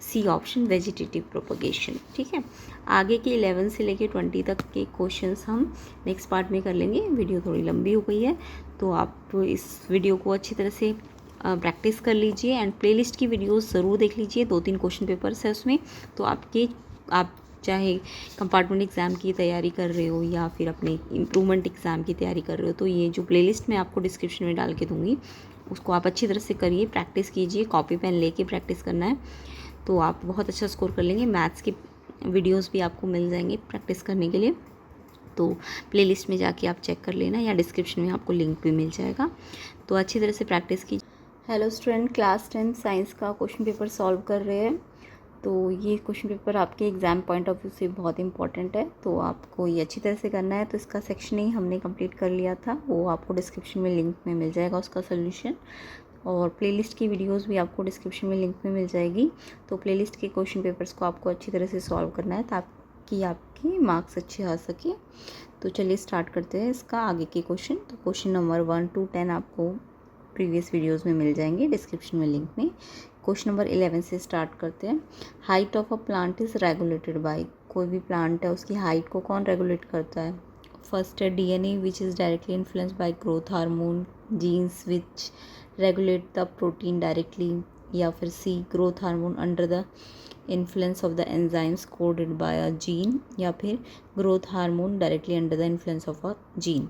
S1: सी ऑप्शन वेजिटेटिव प्रोपगेशन, ठीक है। आगे के 11 से लेके 20 तक के क्वेश्चंस हम नेक्स्ट पार्ट में कर लेंगे। वीडियो थोड़ी लंबी हो गई है तो आप इस वीडियो को अच्छी तरह से प्रैक्टिस कर लीजिए एंड प्लेलिस्ट की वीडियोस ज़रूर देख लीजिए। 2-3 क्वेश्चन पेपर्स है उसमें, तो आप चाहे कंपार्टमेंट एग्ज़ाम की तैयारी कर रहे हो या फिर अपने इम्प्रूवमेंट एग्ज़ाम की तैयारी कर रहे हो, तो ये जो प्लेलिस्ट मैं आपको डिस्क्रिप्शन में डाल के दूँगी उसको आप अच्छी तरह से करिए, प्रैक्टिस कीजिए, कॉपी पेन लेके प्रैक्टिस करना है तो आप बहुत अच्छा स्कोर कर लेंगे। मैथ्स की वीडियोस भी आपको मिल जाएंगे प्रैक्टिस करने के लिए, तो प्लेलिस्ट में जाके आप चेक कर लेना या डिस्क्रिप्शन में आपको लिंक भी मिल जाएगा। तो अच्छी तरह से प्रैक्टिस कीजिए। हेलो स्टूडेंट, क्लास 10 साइंस का क्वेश्चन पेपर सॉल्व कर रहे हैं। तो ये क्वेश्चन पेपर आपके एग्ज़ाम पॉइंट ऑफ व्यू से बहुत इंपॉर्टेंट है, तो आपको ये अच्छी तरह से करना है। तो इसका सेक्शन ही हमने कंप्लीट कर लिया था, वो आपको डिस्क्रिप्शन में लिंक में मिल जाएगा उसका सोल्यूशन, और प्लेलिस्ट की वीडियोस भी आपको डिस्क्रिप्शन में लिंक में मिल जाएगी। तो प्लेलिस्ट के क्वेश्चन पेपर्स को आपको अच्छी तरह से सॉल्व करना है ताकि आपके मार्क्स अच्छे आ सके। तो चलिए स्टार्ट करते हैं इसका आगे के क्वेश्चन। तो क्वेश्चन नंबर 1 to 10 आपको प्रीवियस वीडियोस में मिल जाएंगे डिस्क्रिप्शन में लिंक में। क्वेश्चन नंबर 11 से स्टार्ट करते हैं। Height of a plant is regulated by, कोई भी प्लांट है उसकी हाइट को कौन रेगुलेट करता है? फर्स्ट है DNA which is directly influenced by growth hormone, genes which regulate the protein directly, या फिर C growth hormone under the influence of the enzymes coded by a gene, या फिर growth hormone directly under the influence of a gene.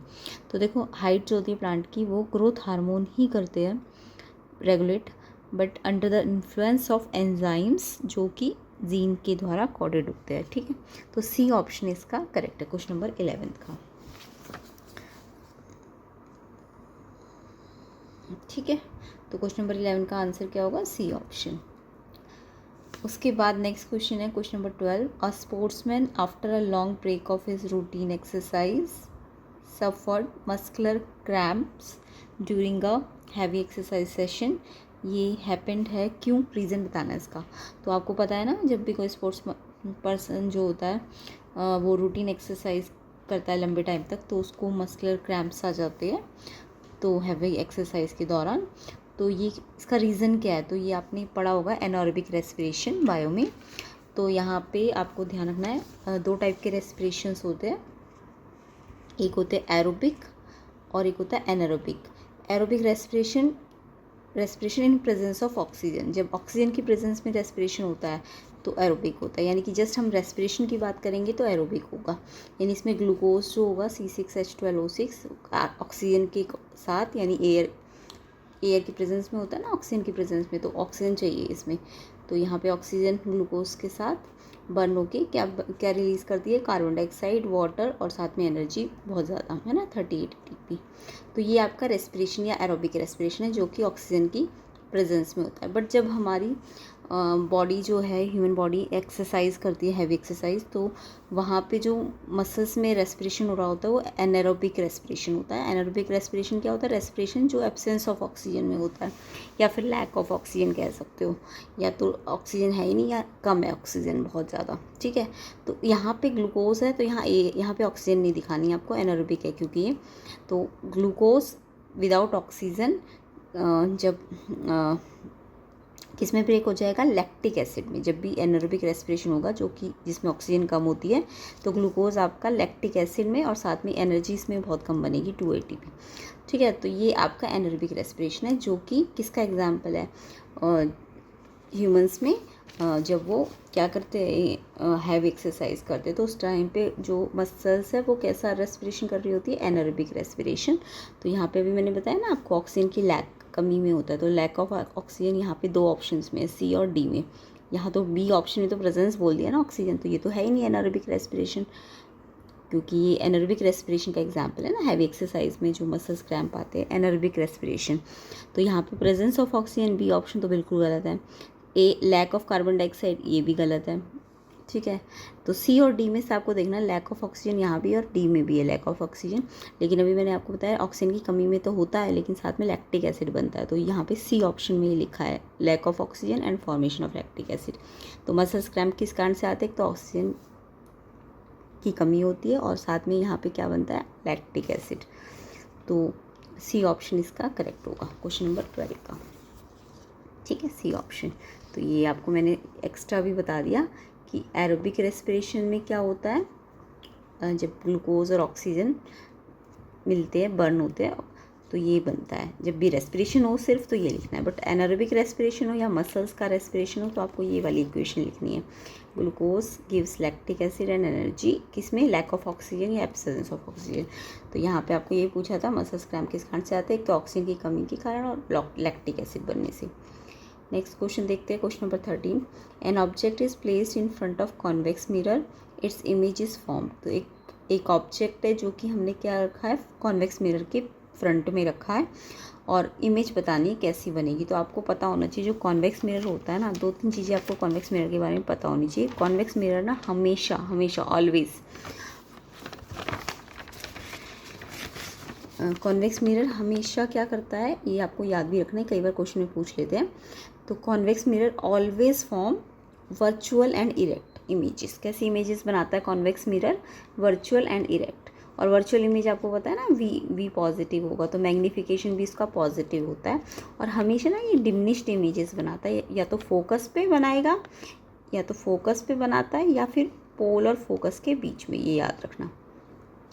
S1: तो देखो height जो होती है plant की वो ग्रोथ हार्मोन ही करते हैं regulate, but under the influence of enzymes जो कि जीन के द्वारा कोडेड होते हैं। ठीक है, तो सी ऑप्शन इसका करेक्ट है क्वेश्चन नंबर 11 का। ठीक है, तो क्वेश्चन नंबर 11 का आंसर क्या होगा? C option. उसके बाद नेक्स्ट क्वेश्चन है question number 12। A sportsman after a long break of his routine exercise suffered muscular cramps during a heavy exercise session, ये हैपेंड है क्यों? रीज़न बताना है इसका। तो आपको पता है ना, जब भी कोई स्पोर्ट्स पर्सन जो होता है वो रूटीन एक्सरसाइज करता है लंबे टाइम तक, तो उसको मस्कुलर क्रैम्प्स आ जाते हैं तो हैवी एक्सरसाइज के दौरान। तो ये इसका रीज़न क्या है? तो ये आपने पढ़ा होगा एनारोबिक रेस्पिरेशन बायो में। तो यहाँ पे आपको ध्यान रखना है, दो टाइप के रेस्पिरेशंस होते हैं, एक होते हैं एरोबिक और एक होता है anaerobic. Aerobic respiration in presence of oxygen, जब ऑक्सीजन की प्रेजेंस में रेस्पिरेशन होता है तो एरोबिक होता है, यानी कि जस्ट हम रेस्पिरेशन की बात करेंगे तो एरोबिक होगा। यानी इसमें ग्लूकोज जो होगा C6H12O6 ऑक्सीजन के साथ, यानी एयर की प्रेजेंस में होता है ना, ऑक्सीजन की प्रेजेंस में, तो ऑक्सीजन चाहिए इसमें। तो यहाँ पे ऑक्सीजन ग्लूकोज के साथ बर्न होके क्या रिलीज़ करती है? कार्बन डाइऑक्साइड, वाटर और साथ में एनर्जी बहुत ज़्यादा, है ना, 38 ATP। तो ये आपका रेस्पिरेशन या एरोबिक रेस्पिरेशन है जो कि ऑक्सीजन की प्रेजेंस में होता है। बट जब हमारी बॉडी जो है, ह्यूमन बॉडी एक्सरसाइज करती है हैवी एक्सरसाइज, तो वहाँ पे जो मसल्स में रेस्पिरेशन हो रहा होता है वो एनारोबिक रेस्पिरेशन होता है। एनारोबिक रेस्पिरेशन क्या होता है? रेस्पिरेशन जो एब्सेंस ऑफ ऑक्सीजन में होता है, या फिर लैक ऑफ ऑक्सीजन कह सकते हो, या तो ऑक्सीजन है ही नहीं या कम है ऑक्सीजन बहुत ज़्यादा। ठीक है, तो यहाँ पे ग्लूकोज है तो यहाँ पे ऑक्सीजन नहीं दिखानी है आपको, एनारोबिक है क्योंकि ये। तो ग्लूकोज विदाउट ऑक्सीजन जब किस में ब्रेक हो जाएगा? लैक्टिक एसिड में। जब भी एनारोबिक रेस्पिरेशन होगा जो कि जिसमें ऑक्सीजन कम होती है, तो ग्लूकोज आपका लैक्टिक एसिड में, और साथ में एनर्जी इसमें बहुत कम बनेगी 2 ATP। ठीक है, तो ये आपका एनारोबिक रेस्पिरेशन है जो कि किसका एग्जाम्पल है? ह्यूमंस में जब वो क्या करते हैं, हैवी एक्सरसाइज करते हैं, तो उस टाइम पे जो मसल्स है वो कैसा रेस्पिरेशन कर रही होती है? Anaerobic respiration. तो यहाँ पे भी मैंने बताया ना आपको, ऑक्सीजन की कमी में होता है, तो लैक ऑफ ऑक्सीजन यहाँ पे 2 ऑप्शंस में, सी और डी में। यहाँ तो बी ऑप्शन में तो प्रेजेंस बोल दिया ना ऑक्सीजन, तो ये तो है ही नहीं एनारोबिक रेस्पिरेशन, क्योंकि ये एनारोबिक रेस्पिरेशन का एग्जांपल है ना, हैवी एक्सरसाइज में जो मसल्स क्रैम्प आते हैं, एनारोबिक रेस्पिरेशन। तो यहाँ पे presence of oxygen, B option तो बिल्कुल गलत है। A lack of carbon dioxide, ये भी गलत है। ठीक है, तो सी और डी में से आपको देखना लैक ऑफ ऑक्सीजन यहाँ भी और डी में भी है लैक ऑफ ऑक्सीजन। लेकिन अभी मैंने आपको बताया ऑक्सीजन की कमी में तो होता है, लेकिन साथ में लैक्टिक एसिड बनता है, तो यहाँ पे सी ऑप्शन में ही लिखा है lack of oxygen and formation of lactic acid. तो मसल्स क्रैम्प किस कारण से आते हैं? तो ऑक्सीजन की कमी होती है और साथ में यहाँ पे क्या बनता है? Lactic acid. तो सी ऑप्शन इसका करेक्ट होगा क्वेश्चन नंबर 12 का। ठीक है, सी ऑप्शन। तो ये आपको मैंने एक्स्ट्रा भी बता दिया कि एरोबिक रेस्पिरेशन में क्या होता है, जब ग्लूकोज और ऑक्सीजन मिलते हैं, बर्न होते हैं, तो ये बनता है। जब भी रेस्पिरेशन हो सिर्फ तो ये लिखना है, बट एनारोबिक रेस्पिरेशन हो या मसल्स का रेस्पिरेशन हो तो आपको ये वाली इक्वेशन लिखनी है। Glucose gives lactic acid and energy, किसमें? लैक ऑफ ऑक्सीजन या एब्सेंस ऑफ ऑक्सीजन। तो यहाँ पे आपको ये पूछा था मसल्स क्रैम्प किस कारण से आते हैं? एक तो ऑक्सीजन की कमी के कारण और लैक्टिक एसिड बनने से। नेक्स्ट क्वेश्चन देखते हैं, question number 13। An object is placed in front of convex mirror, its image is form. तो एक ऑब्जेक्ट है जो कि हमने क्या रखा है, कॉन्वेक्स मिरर के
S2: फ्रंट में रखा है और इमेज बतानी है कैसी बनेगी। तो आपको पता होना चाहिए जो कॉन्वेक्स मिरर होता है ना, 2-3 चीज़ें आपको कॉन्वेक्स मिरर के बारे में पता होनी चाहिए। कॉन्वेक्स मिरर ना हमेशा हमेशा ऑलवेज, कॉन्वेक्स मिरर हमेशा क्या करता है, ये आपको याद भी रखना है, कई बार क्वेश्चन में पूछ लेते हैं। तो convex mirror always form virtual and erect images. कैसी इमेजेस बनाता है convex mirror? Virtual and erect. और वर्चुअल इमेज आपको पता है ना, वी पॉजिटिव होगा, तो मैग्नीफिकेशन भी इसका पॉजिटिव होता है। और हमेशा ना ये डिमिनिश्ड इमेजेस बनाता है, या तो फोकस पे बनाएगा, या तो फोकस पे बनाता है, या फिर पोल और फोकस के बीच में, ये याद रखना,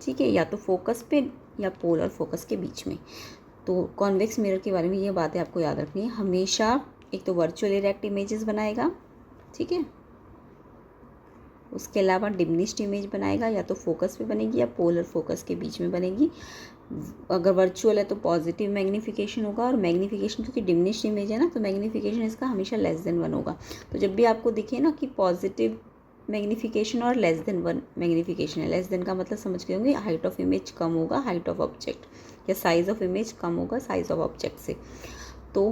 S2: ठीक है, या तो फोकस पे या पोल और फोकस के बीच में। तो कॉन्वेक्स मिरर के बारे में ये बातें आपको याद रखनी है। हमेशा एक तो वर्चुअल इरेक्ट इमेजेस बनाएगा, ठीक है, उसके अलावा डिमिनिश्ड इमेज बनाएगा, या तो फोकस पे बनेगी या पोल और फोकस के बीच में बनेगी। अगर वर्चुअल है तो पॉजिटिव मैग्नीफिकेशन होगा, और मैग्नीफिकेशन क्योंकि डिमिनिश्ड इमेज है ना, तो मैग्नीफिकेशन इसका हमेशा लेस देन 1 होगा। तो जब भी आपको दिखे ना कि पॉजिटिव मैग्नीफिकेशन और लेस देन 1 मैग्नीफिकेशन है, लेस देन का मतलब समझ गए होंगे, हाइट ऑफ इमेज कम होगा हाइट ऑफ ऑब्जेक्ट, या साइज ऑफ इमेज कम होगा साइज ऑफ ऑब्जेक्ट से। तो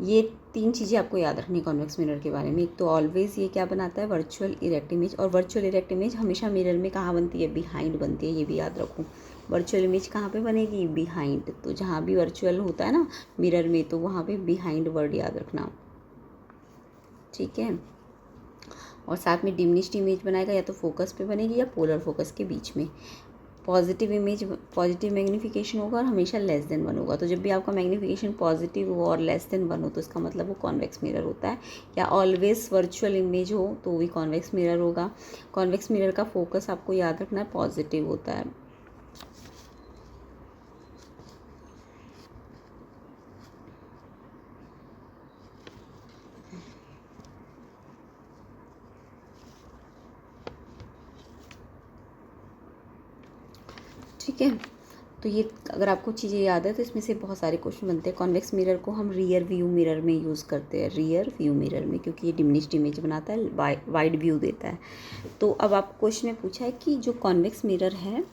S2: ये 3 चीज़ें आपको याद रखनी कॉन्वेक्स मिरर के बारे में। एक तो ऑलवेज ये क्या बनाता है, वर्चुअल इरेक्ट इमेज। और वर्चुअल इरेक्ट इमेज हमेशा मिरर में कहाँ बनती है, बिहाइंड बनती है, ये भी याद रखो। वर्चुअल इमेज कहाँ पे बनेगी, बिहाइंड। तो जहाँ भी वर्चुअल होता है ना मिरर में, तो वहाँ पे बिहाइंड वर्ड याद रखना, ठीक है। और साथ में डिमिनिश्ड इमेज बनाएगा, या तो फोकस पे बनेगी या पोलर फोकस के बीच में। पॉजिटिव इमेज, पॉजिटिव मैग्नीफिकेशन होगा और हमेशा लेस देन 1 होगा। तो जब भी आपका मैग्नीफिकेशन पॉजिटिव हो और लेस देन 1 हो, तो इसका मतलब वो कॉन्वेक्स मिरर होता है। या ऑलवेज वर्चुअल इमेज हो तो भी कॉन्वेक्स मिरर होगा। कॉन्वेक्स मिरर का फोकस आपको याद रखना है पॉजिटिव होता है। ठीक है, तो ये अगर आपको चीज़ें याद है तो इसमें से बहुत सारे क्वेश्चन बनते हैं। कॉन्वेक्स मिरर को हम रियर व्यू मिरर में यूज़ करते हैं, रियर व्यू मिरर में, क्योंकि ये डिमिनिश्ड इमेज बनाता है, वाइड व्यू देता है। तो अब आप क्वेश्चन में पूछा है कि जो कॉन्वेक्स मिरर है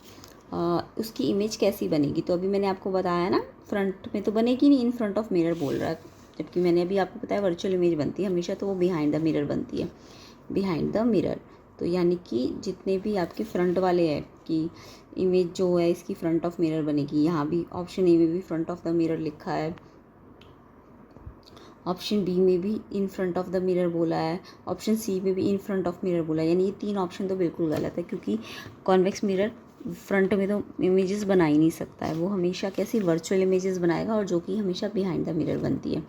S2: उसकी इमेज कैसी बनेगी। तो अभी मैंने आपको बताया ना, फ्रंट में तो बनेगी नहीं, इन फ्रंट ऑफ मिरर बोल रहा है, जबकि मैंने अभी आपको बताया वर्चुअल इमेज बनती है हमेशा, तो वो बिहाइंड द मिरर बनती है, बिहाइंड द मिरर। तो यानी कि जितने भी आपके फ्रंट वाले हैं कि इमेज जो है इसकी फ्रंट ऑफ मिरर बनेगी। यहाँ भी ऑप्शन ए में भी फ्रंट ऑफ द मिरर लिखा है, ऑप्शन बी में भी in front of the mirror बोला है, ऑप्शन सी में भी इन फ्रंट ऑफ मिरर बोला है। यानी ये 3 ऑप्शन तो बिल्कुल गलत है, क्योंकि कॉन्वेक्स मिरर फ्रंट में तो इमेजेस बना ही नहीं सकता है, वो हमेशा कैसी वर्चुअल इमेजेस बनाएगा, और जो कि हमेशा बिहाइंड द मिरर बनती है,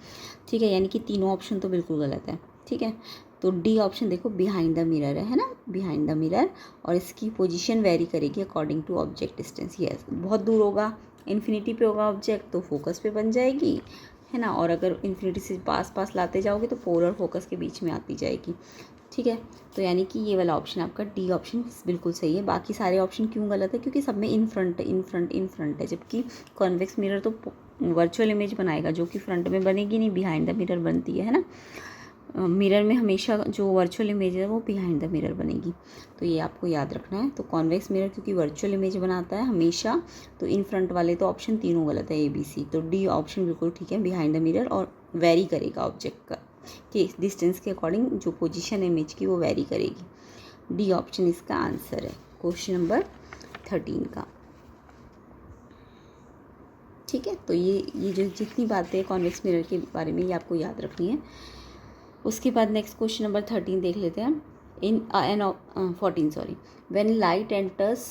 S2: ठीक है। यानी कि तीनों ऑप्शन तो बिल्कुल गलत है, ठीक है। तो डी ऑप्शन देखो, बिहाइंड द मिरर है ना, बिहाइंड द मिरर, और इसकी पोजीशन वेरी करेगी according to object distance. Yes, बहुत दूर होगा, इन्फिनिटी पे होगा ऑब्जेक्ट तो फोकस पे बन जाएगी, है ना, और अगर इन्फिनिटी से पास पास लाते जाओगे तो पोल और फोकस के बीच में आती जाएगी, ठीक है। तो यानी कि ये वाला ऑप्शन आपका डी ऑप्शन बिल्कुल सही है। बाकी सारे ऑप्शन क्यों गलत है, क्योंकि सब में in front in front in front है, जबकि कॉन्वेक्स मिरर तो वर्चुअल इमेज बनाएगा जो कि फ्रंट में बनेगी नहीं, बिहाइंड द मिरर बनती है ना। मिरर में हमेशा जो वर्चुअल इमेज है वो बिहाइंड द मिरर बनेगी, तो ये आपको याद रखना है। तो कॉन्वेक्स मिरर क्योंकि वर्चुअल इमेज बनाता है हमेशा, तो इन फ्रंट वाले तो ऑप्शन तीनों गलत है, ए बी सी। तो डी ऑप्शन बिल्कुल ठीक है, बिहाइंड द मिरर, और वेरी करेगा ऑब्जेक्ट का कि डिस्टेंस के अकॉर्डिंग जो पोजीशन इमेज की वो वेरी करेगी। डी ऑप्शन इसका आंसर है क्वेश्चन नंबर 13 का, ठीक है। तो ये जो जितनी बातें कॉन्वेक्स मिरर के बारे में ये आपको याद रखनी है। उसके बाद नेक्स्ट क्वेश्चन नंबर 13 देख लेते हैं। इन 14 sorry, when light enters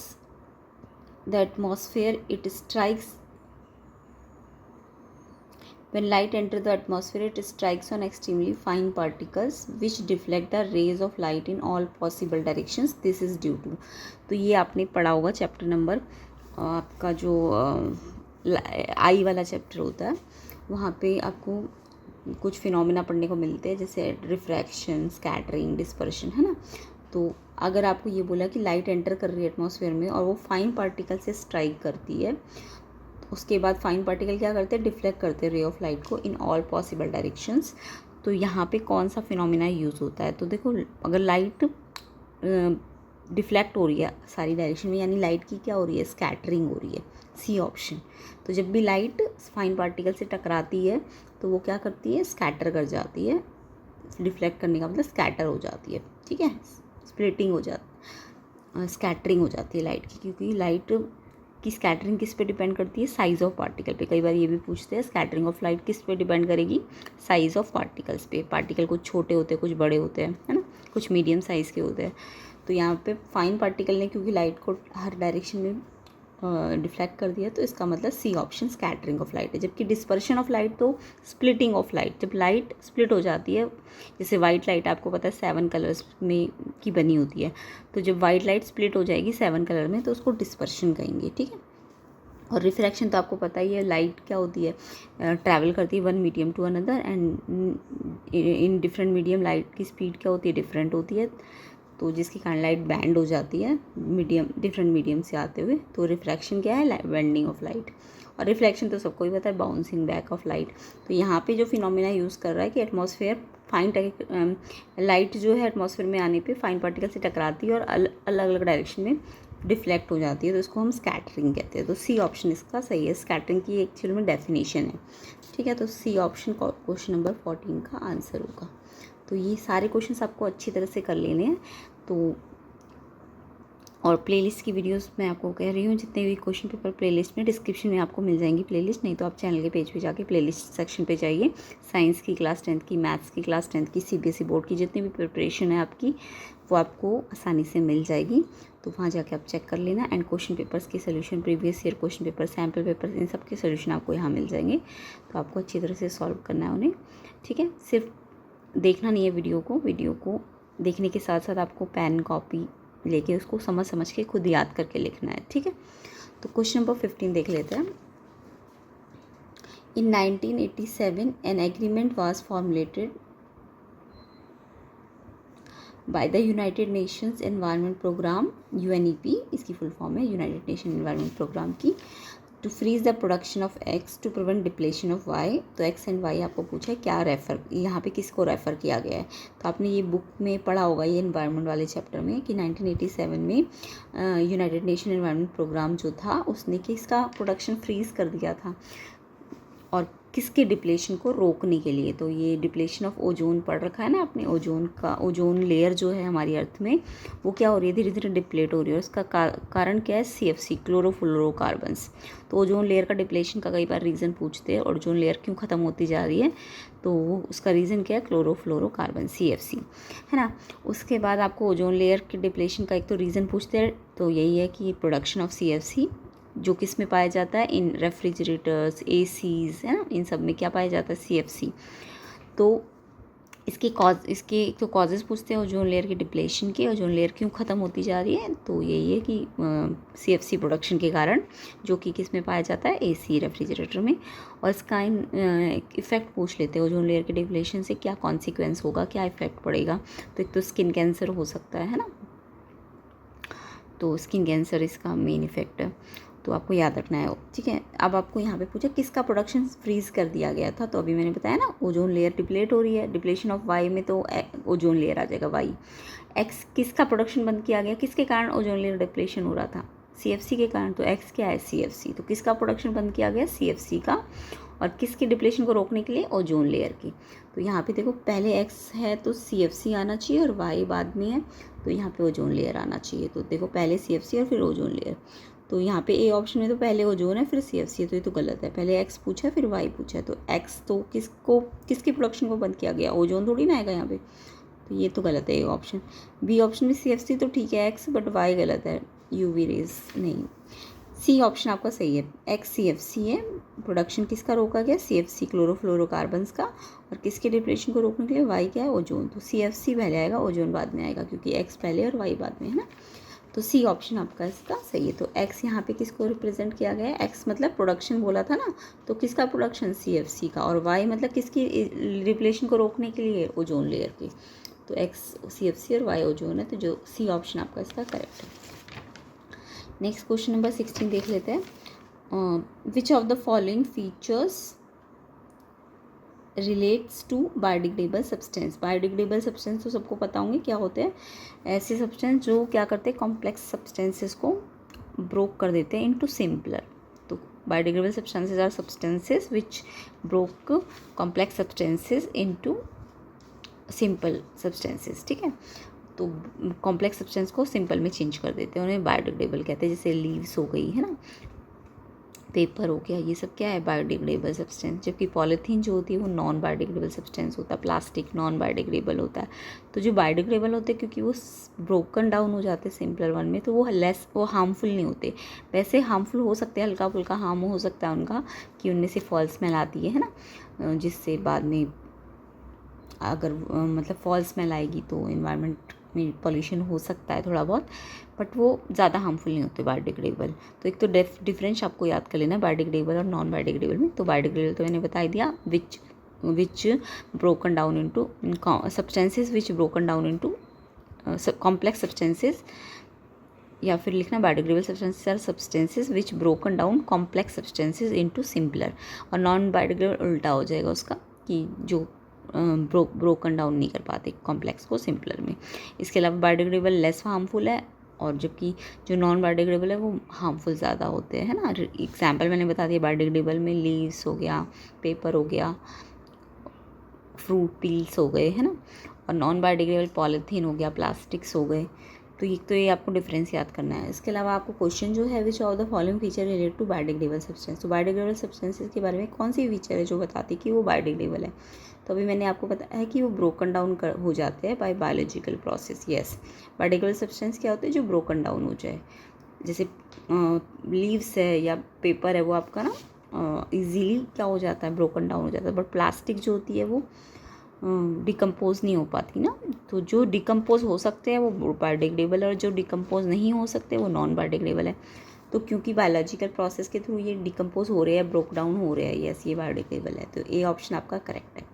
S2: the atmosphere it strikes, when light enter the atmosphere it strikes on extremely fine particles which deflect the rays of light in all possible directions, this is due to। तो ये आपने पढ़ा होगा chapter number, आपका जो आई वाला chapter होता है, वहाँ पे आपको कुछ फिनोमेना पढ़ने को मिलते हैं, जैसे रिफ्रैक्शन, स्कैटरिंग, डिस्पर्शन, है ना। तो अगर आपको ये बोला कि लाइट एंटर कर रही है एटमॉस्फेयर में और वो फाइन पार्टिकल से स्ट्राइक करती है, उसके बाद फाइन पार्टिकल क्या करते हैं, डिफ्लेक्ट करते हैं रे ऑफ लाइट को इन ऑल पॉसिबल डायरेक्शंस। तो यहाँ पे कौन सा फिनोमेना यूज़ होता है, तो देखो अगर लाइट डिफ्लेक्ट हो रही है सारी डायरेक्शन में, यानी लाइट की क्या हो रही है, स्कैटरिंग हो रही है, सी ऑप्शन। तो जब भी लाइट फाइन पार्टिकल से टकराती है तो वो क्या करती है, स्कैटर कर जाती है। डिफ्लेक्ट करने का मतलब स्कैटर हो जाती है, ठीक है, स्प्लिटिंग हो जाती, स्कैटरिंग हो जाती है लाइट की, क्योंकि लाइट की स्कैटरिंग किस पे डिपेंड करती है, साइज़ ऑफ पार्टिकल पे। कई बार ये भी पूछते हैं स्कैटरिंग ऑफ लाइट किस पे डिपेंड करेगी, साइज़ ऑफ पार्टिकल्स पे। पार्टिकल कुछ छोटे होते हैं, कुछ बड़े होते हैं, है ना, कुछ मीडियम साइज़ के होते हैं। तो यहाँ पे फाइन पार्टिकल ने क्योंकि लाइट को हर डायरेक्शन में डिफ्लेक्ट कर दिया, तो इसका मतलब C option scattering of light है। जबकि डिस्पर्शन ऑफ लाइट तो स्प्लिटिंग ऑफ लाइट, जब लाइट स्प्लिट हो जाती है, जैसे वाइट लाइट आपको पता है 7 कलर्स में की बनी होती है, तो जब वाइट लाइट स्प्लिट हो जाएगी 7 कलर में तो उसको डिस्पर्शन कहेंगे, ठीक है। और रिफ्रैक्शन तो आपको पता ही है, लाइट क्या होती है, ट्रैवल करती है one medium to another, and in different medium light की स्पीड क्या होती है, डिफरेंट होती है, तो जिसके कारण लाइट बैंड हो जाती है डिफरेंट मीडियम से आते हुए। तो रिफ्रैक्शन क्या है, बेंडिंग ऑफ लाइट। और रिफ्लेक्शन तो सबको ही पता है, बाउंसिंग बैक ऑफ लाइट। तो यहाँ पे जो फिनोमिना यूज़ कर रहा है कि एटमॉस्फेयर फाइन लाइट जो है एटमॉस्फेयर में आने पे फाइन पार्टिकल से टकराती है और अलग अलग डायरेक्शन में डिफ्लेक्ट हो जाती है, तो इसको हम स्कैटरिंग कहते हैं। तो सी ऑप्शन इसका सही है, स्कैटरिंग की एक्चुअल में डेफिनेशन है, ठीक है। तो सी ऑप्शन क्वेश्चन नंबर 14 का आंसर होगा। तो ये सारे क्वेश्चंस आपको अच्छी तरह से कर लेने हैं। तो और प्लेलिस्ट की वीडियोस मैं आपको कह रही हूँ, जितने भी क्वेश्चन पेपर प्लेलिस्ट में डिस्क्रिप्शन में आपको मिल जाएंगी प्लेलिस्ट, नहीं तो आप चैनल के पेज पे जाके प्लेलिस्ट सेक्शन पे जाइए। साइंस की क्लास 10th की, मैथ्स की क्लास 10th की, सीबीएसई बोर्ड की जितनी भी प्रिपरेशन है आपकी, वो आपको आसानी से मिल जाएगी। तो वहाँ जाके आप चेक कर लेना। एंड क्वेश्चन पेपर्स के solution, previous year question paper, sample paper, इन सब के सोल्यूशन आपको यहाँ मिल जाएंगे। तो आपको अच्छी तरह से सॉल्व करना है उन्हें, ठीक है। सिर्फ देखना नहीं है वीडियो को देखने के साथ साथ आपको पेन कॉपी लेके उसको समझ के खुद याद करके लिखना है, ठीक है। तो क्वेश्चन नंबर 15 देख लेते हैं। In 1987 an agreement was formulated by the United Nations environment programme, UNEP इसकी फुल फॉर्म है, यूनाइटेड नेशन एनवायरनमेंट प्रोग्राम की, to freeze the production of X to prevent depletion of Y. तो X and Y आपको पूछा है, क्या refer, यहाँ पे किसको रेफ़र किया गया है। तो आपने ये बुक में पढ़ा होगा, ये एनवायरनमेंट वाले चैप्टर में, कि 1987 में यूनाइटेड नेशन एनवायरनमेंट प्रोग्राम जो था उसने किसका प्रोडक्शन फ्रीज़ कर दिया था, और किसके डिप्लेशन को रोकने के लिए। तो ये डिप्लेशन ऑफ ओजोन पढ़ रखा है ना आपने, ओजोन लेयर जो है हमारी अर्थ में, वो क्या हो रही है, धीरे धीरे डिप्लेट हो रही है। और उसका कारण क्या है, CFC, क्लोरोफ्लोरोकार्बन्स। तो ओजोन लेयर का डिप्लेशन का कई बार रीज़न पूछते हैं, ओजोन लेयर क्यों ख़त्म होती जा रही है, तो वो उसका रीज़न क्या है, क्लोरोफ्लोरोकार्बन, CFC, है ना। उसके बाद आपको ओजोन लेयर के डिप्लेशन का एक तो रीज़न पूछते हैं, तो यही है कि प्रोडक्शन ऑफ CFC जो किस में पाया जाता है, इन रेफ्रिजरेटर्स, ACs, है ना, इन सब में क्या पाया जाता है, CFC। तो इसके एक तो कॉजेज़ पूछते हैं ओजोन लेयर के डिप्लेशन के, ओजोन लेयर क्यों ख़त्म होती जा रही है, तो यही है कि CFC प्रोडक्शन के कारण, जो कि किस में पाया जाता है, AC रेफ्रिजरेटर में। और इसका इफ़ेक्ट पूछ लेते हैं, ओजोन लेयर के डिप्लेशन से क्या कॉन्सिक्वेंस होगा, क्या इफ़ेक्ट पड़ेगा। तो एक तो स्किन कैंसर हो सकता है ना, तो स्किन कैंसर इसका मेन इफ़ेक्ट है, तो आपको याद रखना है, ठीक है। अब आपको यहाँ पे पूछा किसका प्रोडक्शन फ्रीज कर दिया गया था, तो अभी मैंने बताया ना, ओजोन लेयर डिप्लेट हो रही है, डिप्लेशन ऑफ वाई में तो ओजोन लेयर आ जाएगा, वाई। एक्स किसका प्रोडक्शन बंद किया गया, किसके कारण ओजोन लेयर डिप्लेशन हो रहा था, CFC के कारण। तो एक्स क्या है, CFC। तो किसका प्रोडक्शन बंद किया गया, CFC का। और किसके डिप्लेशन को रोकने के लिए, ओजोन लेयर की। तो यहाँ पे देखो, पहले एक्स है तो CFC आना चाहिए, और वाई बाद में है, तो यहाँ पे ओजोन लेयर आना चाहिए। तो देखो, पहले CFC और फिर ओजोन लेयर। तो यहाँ पे A ऑप्शन में तो पहले ओजोन है फिर CFC है, तो ये तो गलत है। पहले एक्स पूछा है फिर वाई पूछा है, तो एक्स तो किसकी प्रोडक्शन को बंद किया गया, ओजोन थोड़ी ना आएगा यहाँ पे, तो ये तो गलत है A ऑप्शन। B ऑप्शन में CFC तो ठीक है एक्स, बट वाई गलत है, UV रेज नहीं। C ऑप्शन आपका सही है, एक्स CFC है, प्रोडक्शन किसका रोका गया, CFC क्लोरोफ्लोरोकार्बन्स का। और किसके डिप्लेशन को रोकने के लिए, वाई क्या है, ओजोन। तो CFC पहले आएगा, ओजोन बाद में आएगा, क्योंकि एक्स पहले और वाई बाद में, है ना। तो C ऑप्शन आपका इसका सही है। तो X यहाँ पे किसको रिप्रेजेंट किया गया है, X मतलब प्रोडक्शन बोला था ना, तो किसका प्रोडक्शन, CFC का। और Y मतलब किसकी रिप्लेशन को रोकने के लिए, ओजोन लेयर की। तो X CFC और Y ओजोन है, तो जो C ऑप्शन आपका इसका करेक्ट है। नेक्स्ट क्वेश्चन नंबर 16 देख लेते हैं। Which of the following features relates to biodegradable substance. Biodegradable substance तो सबको पता होंगे क्या होते हैं, ऐसे सब्सटेंस जो क्या करते हैं, कॉम्प्लेक्स सब्सटेंसेस को ब्रोक कर देते हैं इनटू सिंपलर। तो biodegradable substances are substances which broke complex substances into simple substances, ठीक है। तो कॉम्प्लेक्स सब्सटेंस को सिंपल में चेंज कर देते हैं, उन्हें बायोडिग्रेडेबल कहते हैं। जैसे लीव्स हो गई है ना, पेपर हो गया, ये सब क्या है, बायोडिग्रेडेबल सब्सटेंस। जबकि पॉलीथीन जो होती है वो नॉन बायोडिग्रेडेबल सब्सटेंस होता है, प्लास्टिक नॉन बायोडिग्रेडेबल होता है। तो जो बायोडिग्रेडेबल होते हैं क्योंकि वो ब्रोकन डाउन हो जाते हैं सिंपलर वन में, तो वो हार्मफुल नहीं होते। वैसे हार्मफुल हो सकते हैं, हल्का फुल्का हार्म हो सकता है उनका, कि उनमें से फॉल स्मेल आती है ना, जिससे बाद में अगर मतलब फॉल स्मेल आएगी तो इन्वायरमेंट में पॉल्यूशन हो सकता है थोड़ा बहुत, बट वो ज़्यादा हार्मफुल नहीं होते बायोडिग्रेडेबल। तो एक तो डिफरेंस आपको याद कर लेना है बायोडिग्रेडेबल और नॉन बायोडिग्रेडेबल में। तो बायोडिग्रेडेबल तो मैंने बता दिया, which broken down into substances which broken down into complex substances, या फिर लिखना biodegradable substances are substances which broken down complex substances into simpler. और नॉन बायोडिग्रेडेबल उल्टा हो जाएगा उसका, कि जो ब्रोकन डाउन नहीं कर पाते कॉम्प्लेक्स को सिंपलर में। इसके अलावा बायोडिग्रेडेबल लेस हार्मफुल है, और जबकि जो नॉन बायोडिग्रेडेबल है वो हार्मफुल ज़्यादा होते हैं ना। एग्जाम्पल मैंने बता दिया, बायोडिग्रेडेबल में लीव्स हो गया, पेपर हो गया, फ्रूट पील्स हो गए, है ना। और नॉन बायोडिग्रेडेबल पॉलीथीन हो गया, प्लास्टिक्स हो गए। तो ये आपको डिफरेंस याद करना है। इसके अलावा आपको क्वेश्चन जो है, which of the following feature relate to biodegradable substance. तो बायोडिग्रेडेबल सब्सटेंसेस के बारे में कौन सी फीचर है जो बताती है कि वो बायोडिग्रेडेबल है। तो अभी मैंने आपको बताया है कि वो ब्रोकन डाउन हो जाते हैं bye biological process. Yes, biodegradable substance क्या होते हैं, जो ब्रोकन डाउन हो जाए। जैसे लीव्स है या पेपर है, वो आपका ना इजीली क्या हो जाता है, ब्रोकन डाउन हो जाता है। बट प्लास्टिक जो होती है वो डिकम्पोज नहीं हो पाती ना। तो जो डिकम्पोज हो सकते हैं वो बायोडिग्रेडेबल है, और जो डिकम्पोज नहीं हो सकते वो नॉन बायोडिग्रेडेबल है। तो क्योंकि बायोलॉजिकल प्रोसेस के थ्रू ये डिकम्पोज हो रहे हैं, ब्रोक डाउन हो रहे हैं, यस ये बायोडिग्रेडेबल है। तो ए ऑप्शन आपका करेक्ट है।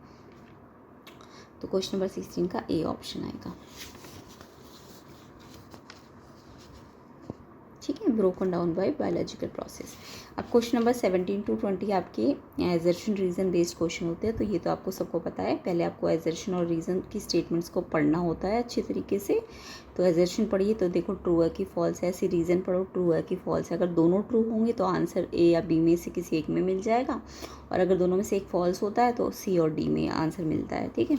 S2: तो क्वेश्चन नंबर 16 का ए ऑप्शन आएगा, ठीक है, broken down by biological process. अब क्वेश्चन नंबर 17 to 20 आपके एजर्शन रीज़न बेस्ड क्वेश्चन होते हैं। तो ये तो आपको सबको पता है, पहले आपको एजर्शन और रीज़न की स्टेटमेंट्स को पढ़ना होता है अच्छे तरीके से। तो एजर्शन पढ़िए तो देखो ट्रू है कि फॉल्स है, ऐसी रीज़न पढ़ो ट्रू है कि फॉल्स है। अगर दोनों ट्रू होंगे तो आंसर ए या बी में से किसी एक में मिल जाएगा, और अगर दोनों में से एक फॉल्स होता है तो सी और डी में आंसर मिलता है, ठीक है।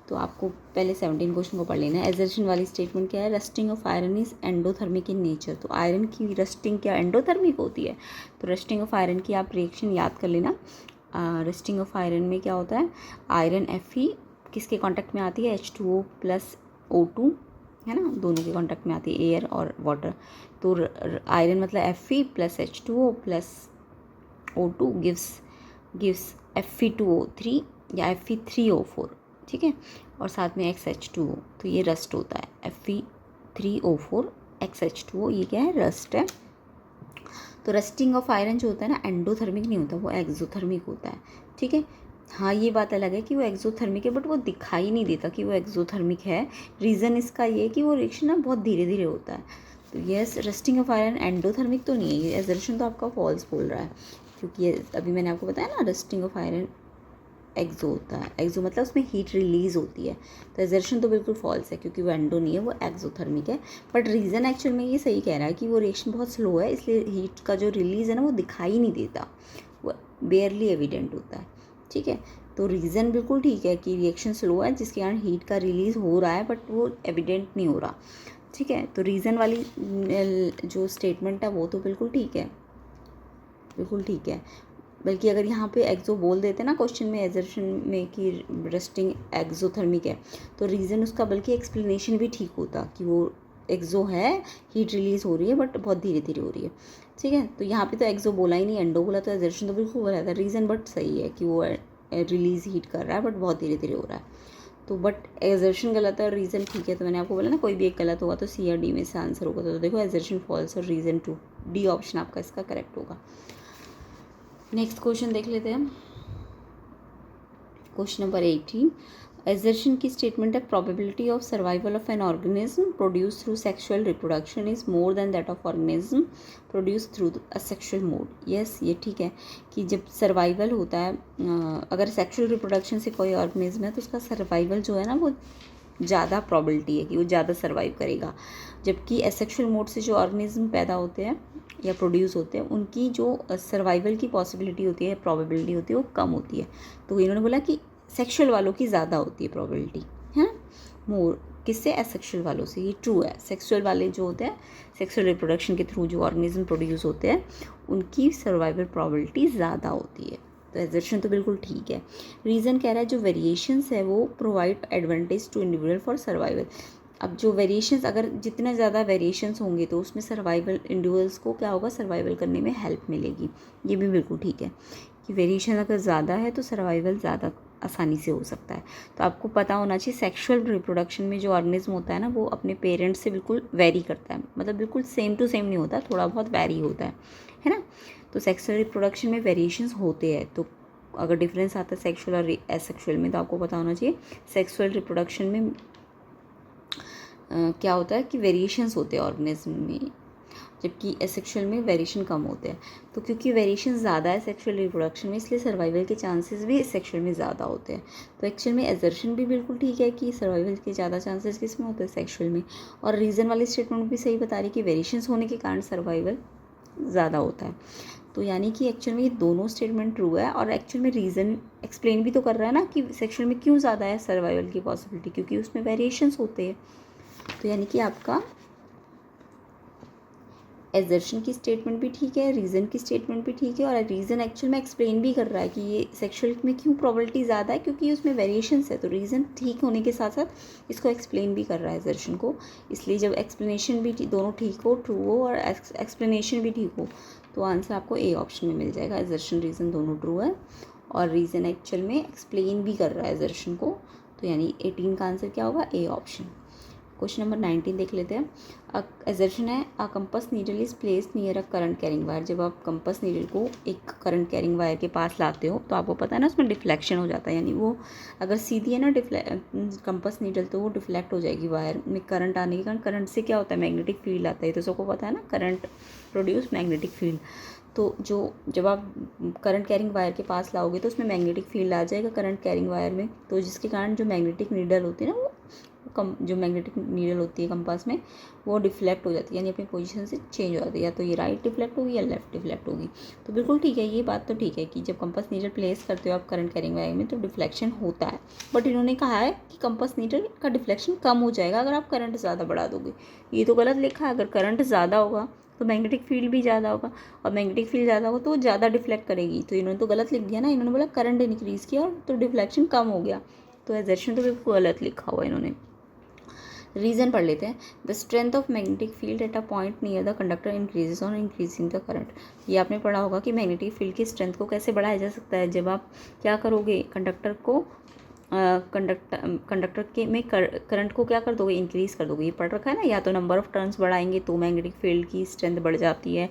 S2: तो आपको पहले 17 क्वेश्चन को पढ़ लेना है। एजर्शन वाली स्टेटमेंट क्या है, rusting of iron is endothermic in nature. तो आयरन की रस्टिंग क्या एंडोथर्मिक होती है। तो रस्टिंग ऑफ आयरन की आप रिएक्शन याद कर लेना। रस्टिंग ऑफ आयरन में क्या होता है, आयरन Fe किसके कांटेक्ट में आती है, H2O प्लस O2, है ना, दोनों के कांटेक्ट में आती है, एयर और वाटर। तो आयरन मतलब Fe plus H2O plus O2 gives Fe2O3 या Fe3O4, ठीक है, और साथ में XH2O। तो ये रस्ट होता है, Fe3O4 XH2O, ये क्या है, रस्ट है। तो रस्टिंग ऑफ आयरन जो होता है ना, एंडोथर्मिक नहीं होता, वो एक्सोथर्मिक होता है, ठीक है। हाँ, ये बात अलग है कि वो एक्सोथर्मिक है, बट वो दिखाई नहीं देता कि वो एक्सोथर्मिक है। रीज़न इसका ये है कि वो रिएक्शन ना बहुत धीरे धीरे होता है। तो yes, rusting of iron endothermic तो नहीं है, ये एजर्शन तो आपका फॉल्स बोल रहा है, क्योंकि ये अभी मैंने आपको बताया ना, रस्टिंग ऑफ आयरन एक्सो होता है। एक्सो मतलब उसमें हीट रिलीज़ होती है। तो एजर्शन तो बिल्कुल फॉल्स है, क्योंकि वो एंडो नहीं है, वो एक्सोथर्मिक है। बट रीज़न एक्चुअल में ये सही कह रहा है कि वो रिएक्शन बहुत स्लो है, इसलिए हीट का जो रिलीज़ है ना वो दिखाई नहीं देता, वो बेयरली एविडेंट होता है, ठीक है। तो रीज़न बिल्कुल ठीक है कि रिएक्शन स्लो है, जिसके कारण हीट का रिलीज़ हो रहा है, बट वो एविडेंट नहीं हो रहा, ठीक है। तो रीज़न वाली जो स्टेटमेंट है वो तो बिल्कुल ठीक है, बिल्कुल ठीक है। बल्कि अगर यहाँ पे एक्सो बोल देते ना क्वेश्चन में, एजर्शन में, कि रस्टिंग एक्सोथर्मिक है, तो रीज़न उसका बल्कि एक्सप्लेनेशन भी ठीक होता कि वो एक्सो है, हीट रिलीज़ हो रही है, बट बहुत धीरे धीरे हो रही है, ठीक है। तो यहाँ पे तो एक्सो बोला ही नहीं, एंडो बोला, तो एजर्शन तो बिल्कुल बोला था। रीज़न बट सही है कि वो रिलीज़ हीट कर रहा है, बट बहुत धीरे धीरे हो रहा है। तो बट एजर्शन गलत है और रीज़न ठीक है। तो मैंने आपको बोला ना, कोई भी एक गलत होगा तो सी या डी में से आंसर होगा। तो देखो एजर्शन फॉल्स और रीज़न ट्रू, डी ऑप्शन आपका इसका करेक्ट होगा। नेक्स्ट क्वेश्चन देख लेते हैं, क्वेश्चन नंबर 18। एजर्शन की स्टेटमेंट है probability of survival of an organism produce through sexual reproduction is more than that of organism produce through asexual mode. Yes, ये ठीक है कि जब सर्वाइवल होता है, अगर सेक्सुअल रिप्रोडक्शन से कोई ऑर्गेनिज्म है तो उसका सर्वाइवल जो है ना वो ज़्यादा प्रॉबिलिटी है कि वो ज़्यादा सर्वाइव करेगा, जबकि एसेक्सुअल मोड से जो ऑर्गेनिज्म पैदा होते हैं या प्रोड्यूस होते हैं उनकी जो सर्वाइवल की पॉसिबिलिटी होती है, प्रोबेबिलिटी होती है, वो कम होती है। तो इन्होंने बोला कि सेक्सुअल वालों की ज़्यादा होती है प्रोबेबिलिटी, है ना, मोर किससे, एसेक्सुअल वालों से। ये ट्रू है, सेक्सुअल वाले जो होते हैं, सेक्सुअल रिप्रोडक्शन के थ्रू जो ऑर्गेनिज्म प्रोड्यूस होते हैं उनकी सर्वाइवल प्रोबेबिलिटी ज़्यादा होती है। तो एजर्शन तो बिल्कुल ठीक है। रीज़न कह रहा है जो वेरिएशंस है वो provide advantage to individual for survival. अब जो वेरिएशंस, अगर जितना ज़्यादा वेरिएशंस होंगे तो उसमें सर्वाइवल इंडिविजुअल्स को क्या होगा, सर्वाइवल करने में हेल्प मिलेगी। ये भी बिल्कुल ठीक है कि वेरिएशन अगर ज़्यादा है तो सर्वाइवल ज़्यादा आसानी से हो सकता है। तो आपको पता होना चाहिए सेक्सुअल रिप्रोडक्शन में जो ऑर्गेनिज्म होता है ना वो अपने पेरेंट्स से बिल्कुल वेरी करता है, मतलब बिल्कुल सेम टू सेम नहीं होता, थोड़ा बहुत वेरी होता है ना। तो सेक्सुअल रिप्रोडक्शन में वेरिएशंस होते हैं, तो अगर डिफरेंस आता है सेक्सुअल और एसेक्सुअल में तो आपको पता होना चाहिए सेक्सुअल रिप्रोडक्शन में क्या होता है कि वेरिएशंस होते हैं ऑर्गेनिज्म में, जबकि एसेक्सुअल में वेरिएशन कम होते हैं। तो क्योंकि वेरिएशन ज़्यादा है सेक्सुअल रिप्रोडक्शन में, इसलिए सर्वाइवल के चांसेस भी सेक्सुअल में ज़्यादा होते हैं। तो एक्चुअल में एजर्शन भी बिल्कुल ठीक है कि सर्वाइवल के ज़्यादा चांसेस किस में होते हैं, सेक्सुअल में। और रीज़न वाली स्टेटमेंट भी सही बता रही है कि वेरिएशंस होने के कारण सर्वाइवल ज़्यादा होता है। तो यानी कि एक्चुअल में ये दोनों स्टेटमेंट ट्रू है, और एक्चुअल में रीज़न एक्सप्लेन भी तो कर रहा है ना कि सेक्सुअल में क्यों ज़्यादा है सर्वाइवल की पॉसिबिलिटी, क्योंकि उसमें वेरिएशंस होते हैं। तो यानी कि आपका एजर्शन की स्टेटमेंट भी ठीक है, रीज़न की स्टेटमेंट भी ठीक है, और रीज़न एक्चुअल में एक्सप्लेन भी कर रहा है कि ये सेक्सुअल में क्यों प्रोबेबिलिटी ज़्यादा है, क्योंकि उसमें वेरिएशंस है। तो रीज़न ठीक होने के साथ साथ इसको एक्सप्लेन भी कर रहा है एजर्शन को। इसलिए जब एक्सप्लेनेशन भी दोनों ठीक हो, ट्रू हो और एक्सप्लेनेशन भी ठीक हो, तो आंसर आपको ए ऑप्शन में मिल जाएगा। एजर्शन रीज़न दोनों ट्रू है और रीज़न एक्चुअल में एक्सप्लेन भी कर रहा है एजर्शन को। तो यानी 18 का आंसर क्या होगा, ए ऑप्शन। क्वेश्चन नंबर 19 देख लेते हैं। एजर्शन है अ compass needle is placed near a current carrying wire. जब आप कंपस नीडल को एक करंट कैरिंग वायर के पास लाते हो तो आपको पता है ना उसमें डिफ्लेक्शन हो जाता है, यानी वो अगर सीधी है ना कंपस नीडल तो वो डिफ्लेक्ट हो जाएगी वायर में करंट आने के कारण। करंट से क्या होता है, मैग्नेटिक फील्ड आता है, तो सबको पता है ना, करंट प्रोड्यूस मैग्नेटिक फील्ड। तो जब आप करंट कैरिंग वायर के पास लाओगे तो उसमें मैग्नेटिक फील्ड आ जाएगा करंट कैरिंग वायर में, तो जिसके कारण जो मैग्नेटिक नीडल होती है ना वो जो मैग्नेटिक नीडल होती है कंपास में वो डिफ्लेक्ट हो जाती है, यानी अपनी पोजीशन से चेंज हो जाती है, या तो ये राइट डिफ्लेक्ट होगी या लेफ्ट डिफ्लेक्ट होगी। तो बिल्कुल ठीक है, ये बात तो ठीक है कि जब कंपास नीडल प्लेस करते हो आप करंट कैरिंग वायर में तो डिफ्लेक्शन होता है। बट इन्होंने कहा है कि कंपास नीडल का डिफ्लेक्शन कम हो जाएगा अगर आप करंट ज़्यादा बढ़ा दोगे। ये तो गलत लिखा है, अगर करंट ज़्यादा होगा तो मैग्नेटिक फील्ड भी ज़्यादा होगा, और मैग्नेटिक फील्ड ज़्यादा होगा तो वो ज़्यादा डिफ्लेक्ट करेगी। तो इन्होंने तो गलत लिख दिया ना, इन्होंने बोला करंट इंक्रीज़ किया और तो डिफ्लेक्शन कम हो गया, तो एजर्शन तो बिल्कुल गलत लिखा हुआ इन्होंने। रीज़न पढ़ लेते हैं। The strength of magnetic field at a point near the conductor increases on increasing the current. ये आपने पढ़ा होगा कि मैग्नेटिक फील्ड की स्ट्रेंथ को कैसे बढ़ाया जा सकता है। जब आप क्या करोगे, कंडक्टर को कंडक्टर के में करंट को क्या कर दोगे, इंक्रीज़ कर दोगे। ये पढ़ रखा है ना, या तो नंबर ऑफ टर्न्स बढ़ाएंगे तो मैग्नेटिक फील्ड की स्ट्रेंथ बढ़ जाती है,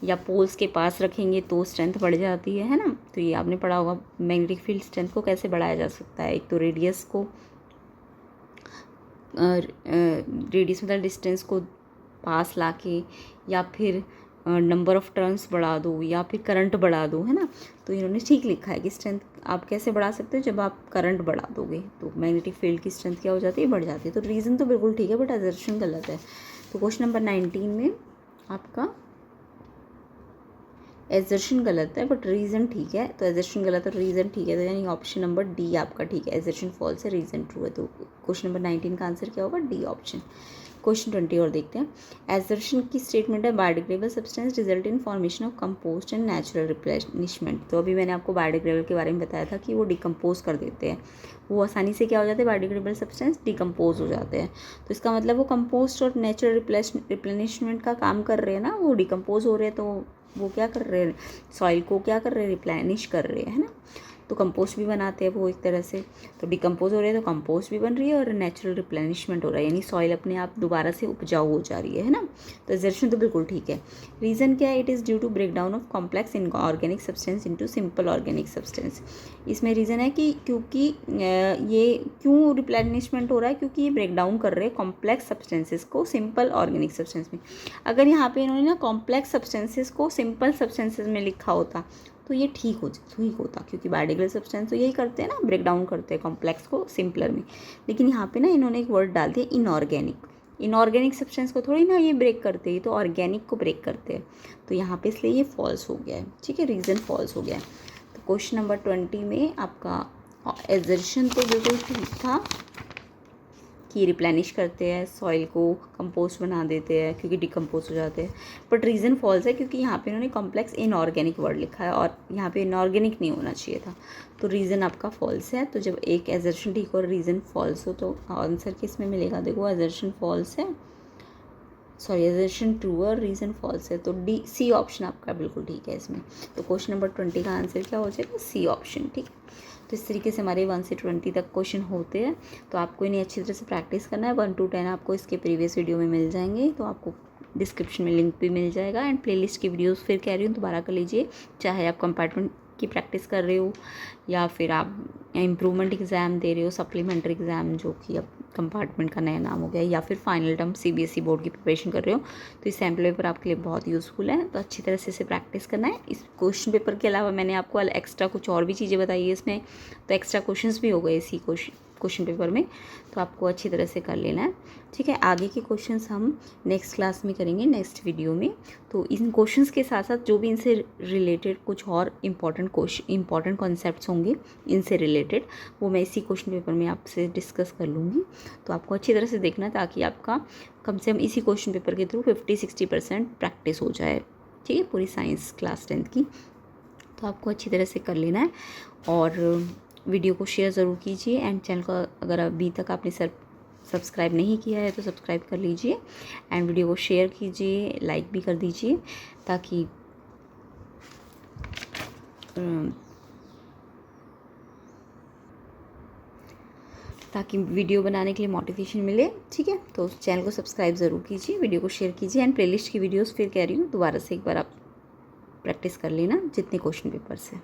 S2: या पोल्स के पास रखेंगे तो स्ट्रेंथ बढ़ जाती है ना। तो ये आपने पढ़ा होगा मैग्नेटिक फील्ड स्ट्रेंथ को कैसे बढ़ाया जा सकता है। एक तो रेडियस को रेडियस मतलब डिस्टेंस को पास लाके, या फिर नंबर ऑफ टर्न्स बढ़ा दो, या फिर करंट बढ़ा दो, है ना। तो इन्होंने ठीक लिखा है कि स्ट्रेंथ आप कैसे बढ़ा सकते हो, जब आप करंट बढ़ा दोगे तो मैग्नेटिक फील्ड की स्ट्रेंथ क्या हो जाती है, बढ़ जाती है। तो रीज़न तो बिल्कुल ठीक है बट असर्शन गलत है। तो क्वेश्चन नंबर 19 में आपका एजर्शन गलत है बट रीज़न ठीक है। तो एजर्शन गलत है, रीज़न ठीक है, तो यानी ऑप्शन नंबर डी आपका ठीक है। एजर्शन फॉल्स है, रीज़न ट्रू है। तो क्वेश्चन नंबर 19 का आंसर क्या होगा, डी ऑप्शन। क्वेश्चन 20 और देखते हैं। एजर्शन की स्टेटमेंट है biodegradable substance result in formation of compost and natural replenishment. तो अभी मैंने आपको बायोडिग्रेडेबल के बारे में बताया था कि वो डिकम्पोज कर देते हैं, वो आसानी से क्या हो जाते हैं, बायोडिग्रेडेबल सब्सटेंस डिकम्पोज हो जाते हैं। तो इसका मतलब वो कंपोस्ट और नेचुरल रिप्लेनिशमेंट का काम कर रहे हैं ना, वो डिकम्पोज हो रहे हैं, तो वो क्या कर रहे हैं, सॉइल को क्या कर रहे हैं, रिप्लेनिश कर रहे हैं, है ना। तो कंपोस्ट भी बनाते हैं वो एक तरह से। तो डिकम्पोज हो रहे हैं तो कंपोस्ट भी बन रही है और नेचुरल रिप्लेनिशमेंट हो रहा है, यानी सॉइल अपने आप दोबारा से उपजाऊ हो जा रही है ना। तो एजर्शन तो बिल्कुल ठीक है। रीज़न क्या है? It is due to break down of complex inorganic substance into simple organic substance. इसमें रीज़न है कि क्योंकि ये क्यों रिप्लेनिशमेंट हो रहा है, क्योंकि ये ब्रेक डाउन कर रहे हैं कॉम्प्लेक्स सब्सटेंसेस को सिंपल ऑर्गेनिक सब्सटेंस में। अगर यहाँ पे इन्होंने ना कॉम्प्लेक्स सब्सटेंसेस को सिंपल सब्सटेंसेस में लिखा होता तो ये ठीक होता, क्योंकि बायोडिग्रेडेबल सब्सटेंस तो यही करते हैं ना, ब्रेक डाउन करते हैं कॉम्प्लेक्स को सिंपलर में। लेकिन यहाँ पे ना इन्होंने एक वर्ड डाल दिया इनऑर्गेनिक। इनऑर्गेनिक सब्सटेंस को थोड़ी ना ये ब्रेक करते हैं, तो ऑर्गेनिक को ब्रेक करते हैं। तो यहाँ पे इसलिए ये फॉल्स हो गया है, ठीक है, रीज़न फॉल्स हो गया है। तो क्वेश्चन नंबर 20 में आपका एजर्शन तो बिल्कुल ठीक था कि रिप्लेनिश करते हैं सॉइल को, कंपोस्ट बना देते हैं क्योंकि डिकम्पोज हो जाते हैं, बट रीज़न फॉल्स है क्योंकि यहाँ पे इन्होंने कॉम्प्लेक्स इनऑर्गेनिक वर्ड लिखा है और यहाँ पे इनऑर्गेनिक नहीं होना चाहिए था। तो रीज़न आपका फॉल्स है। तो जब एक एजर्शन ठीक और रीज़न फॉल्स हो तो आंसर किस में मिलेगा? देखो एजर्शन फॉल्स है, सॉरी एजर्शन ट्रू और रीज़न फॉल्स है, तो डी सी ऑप्शन आपका बिल्कुल ठीक है इसमें। तो क्वेश्चन नंबर 20 का आंसर क्या हो जाएगा? सी ऑप्शन, ठीक। तो इस तरीके से हमारे 1 से 20 तक क्वेश्चन होते हैं। तो आपको इन्हें अच्छी तरह से प्रैक्टिस करना है। 1 to 10 आपको इसके प्रीवियस वीडियो में मिल जाएंगे, तो आपको डिस्क्रिप्शन में लिंक भी मिल जाएगा। एंड प्लेलिस्ट की वीडियोस फिर कह रही हूँ दोबारा कर लीजिए, चाहे आप कंपार्टमेंट की प्रैक्टिस कर रहे हो या फिर आप इम्प्रूवमेंट एग्ज़ाम दे रहे हो, सप्लीमेंट्री एग्ज़ाम जो कि अब कंपार्टमेंट का नया नाम हो गया, या फिर फाइनल टर्म CBSE बोर्ड की प्रिपरेशन कर रहे हो, तो इस सैम्पल पेपर आपके लिए बहुत यूज़फुल है। तो अच्छी तरह से इसे प्रैक्टिस करना है। इस क्वेश्चन पेपर के अलावा मैंने आपको एक्स्ट्रा कुछ और भी चीज़ें बताई है इसमें, तो एक्स्ट्रा क्वेश्चंस भी हो गए इसी क्वेश्चन पेपर में, तो आपको अच्छी तरह से कर लेना है, ठीक है। आगे के क्वेश्चंस हम नेक्स्ट क्लास में करेंगे, नेक्स्ट वीडियो में। तो इन क्वेश्चंस के साथ साथ जो भी इनसे रिलेटेड कुछ और इम्पॉर्टेंट कॉन्सेप्ट्स होंगे इनसे रिलेटेड, वो मैं इसी क्वेश्चन पेपर में आपसे डिस्कस कर लूँगी। तो आपको अच्छी तरह से देखना है ताकि आपका कम से कम इसी क्वेश्चन पेपर के थ्रू 50-60% प्रैक्टिस हो जाए, ठीक है, पूरी साइंस क्लास 10th की। तो आपको अच्छी तरह से कर लेना है और वीडियो को शेयर ज़रूर कीजिए। एंड चैनल को अगर अभी तक आपने सब्सक्राइब नहीं किया है तो सब्सक्राइब कर लीजिए एंड वीडियो को शेयर कीजिए, लाइक भी कर दीजिए ताकि वीडियो बनाने के लिए मोटिवेशन मिले, ठीक है। तो चैनल को सब्सक्राइब ज़रूर कीजिए, वीडियो को शेयर कीजिए एंड प्लेलिस्ट की वीडियोस फिर कह रही हूँ दोबारा से एक बार आप प्रैक्टिस कर लेना जितने क्वेश्चन पेपर से।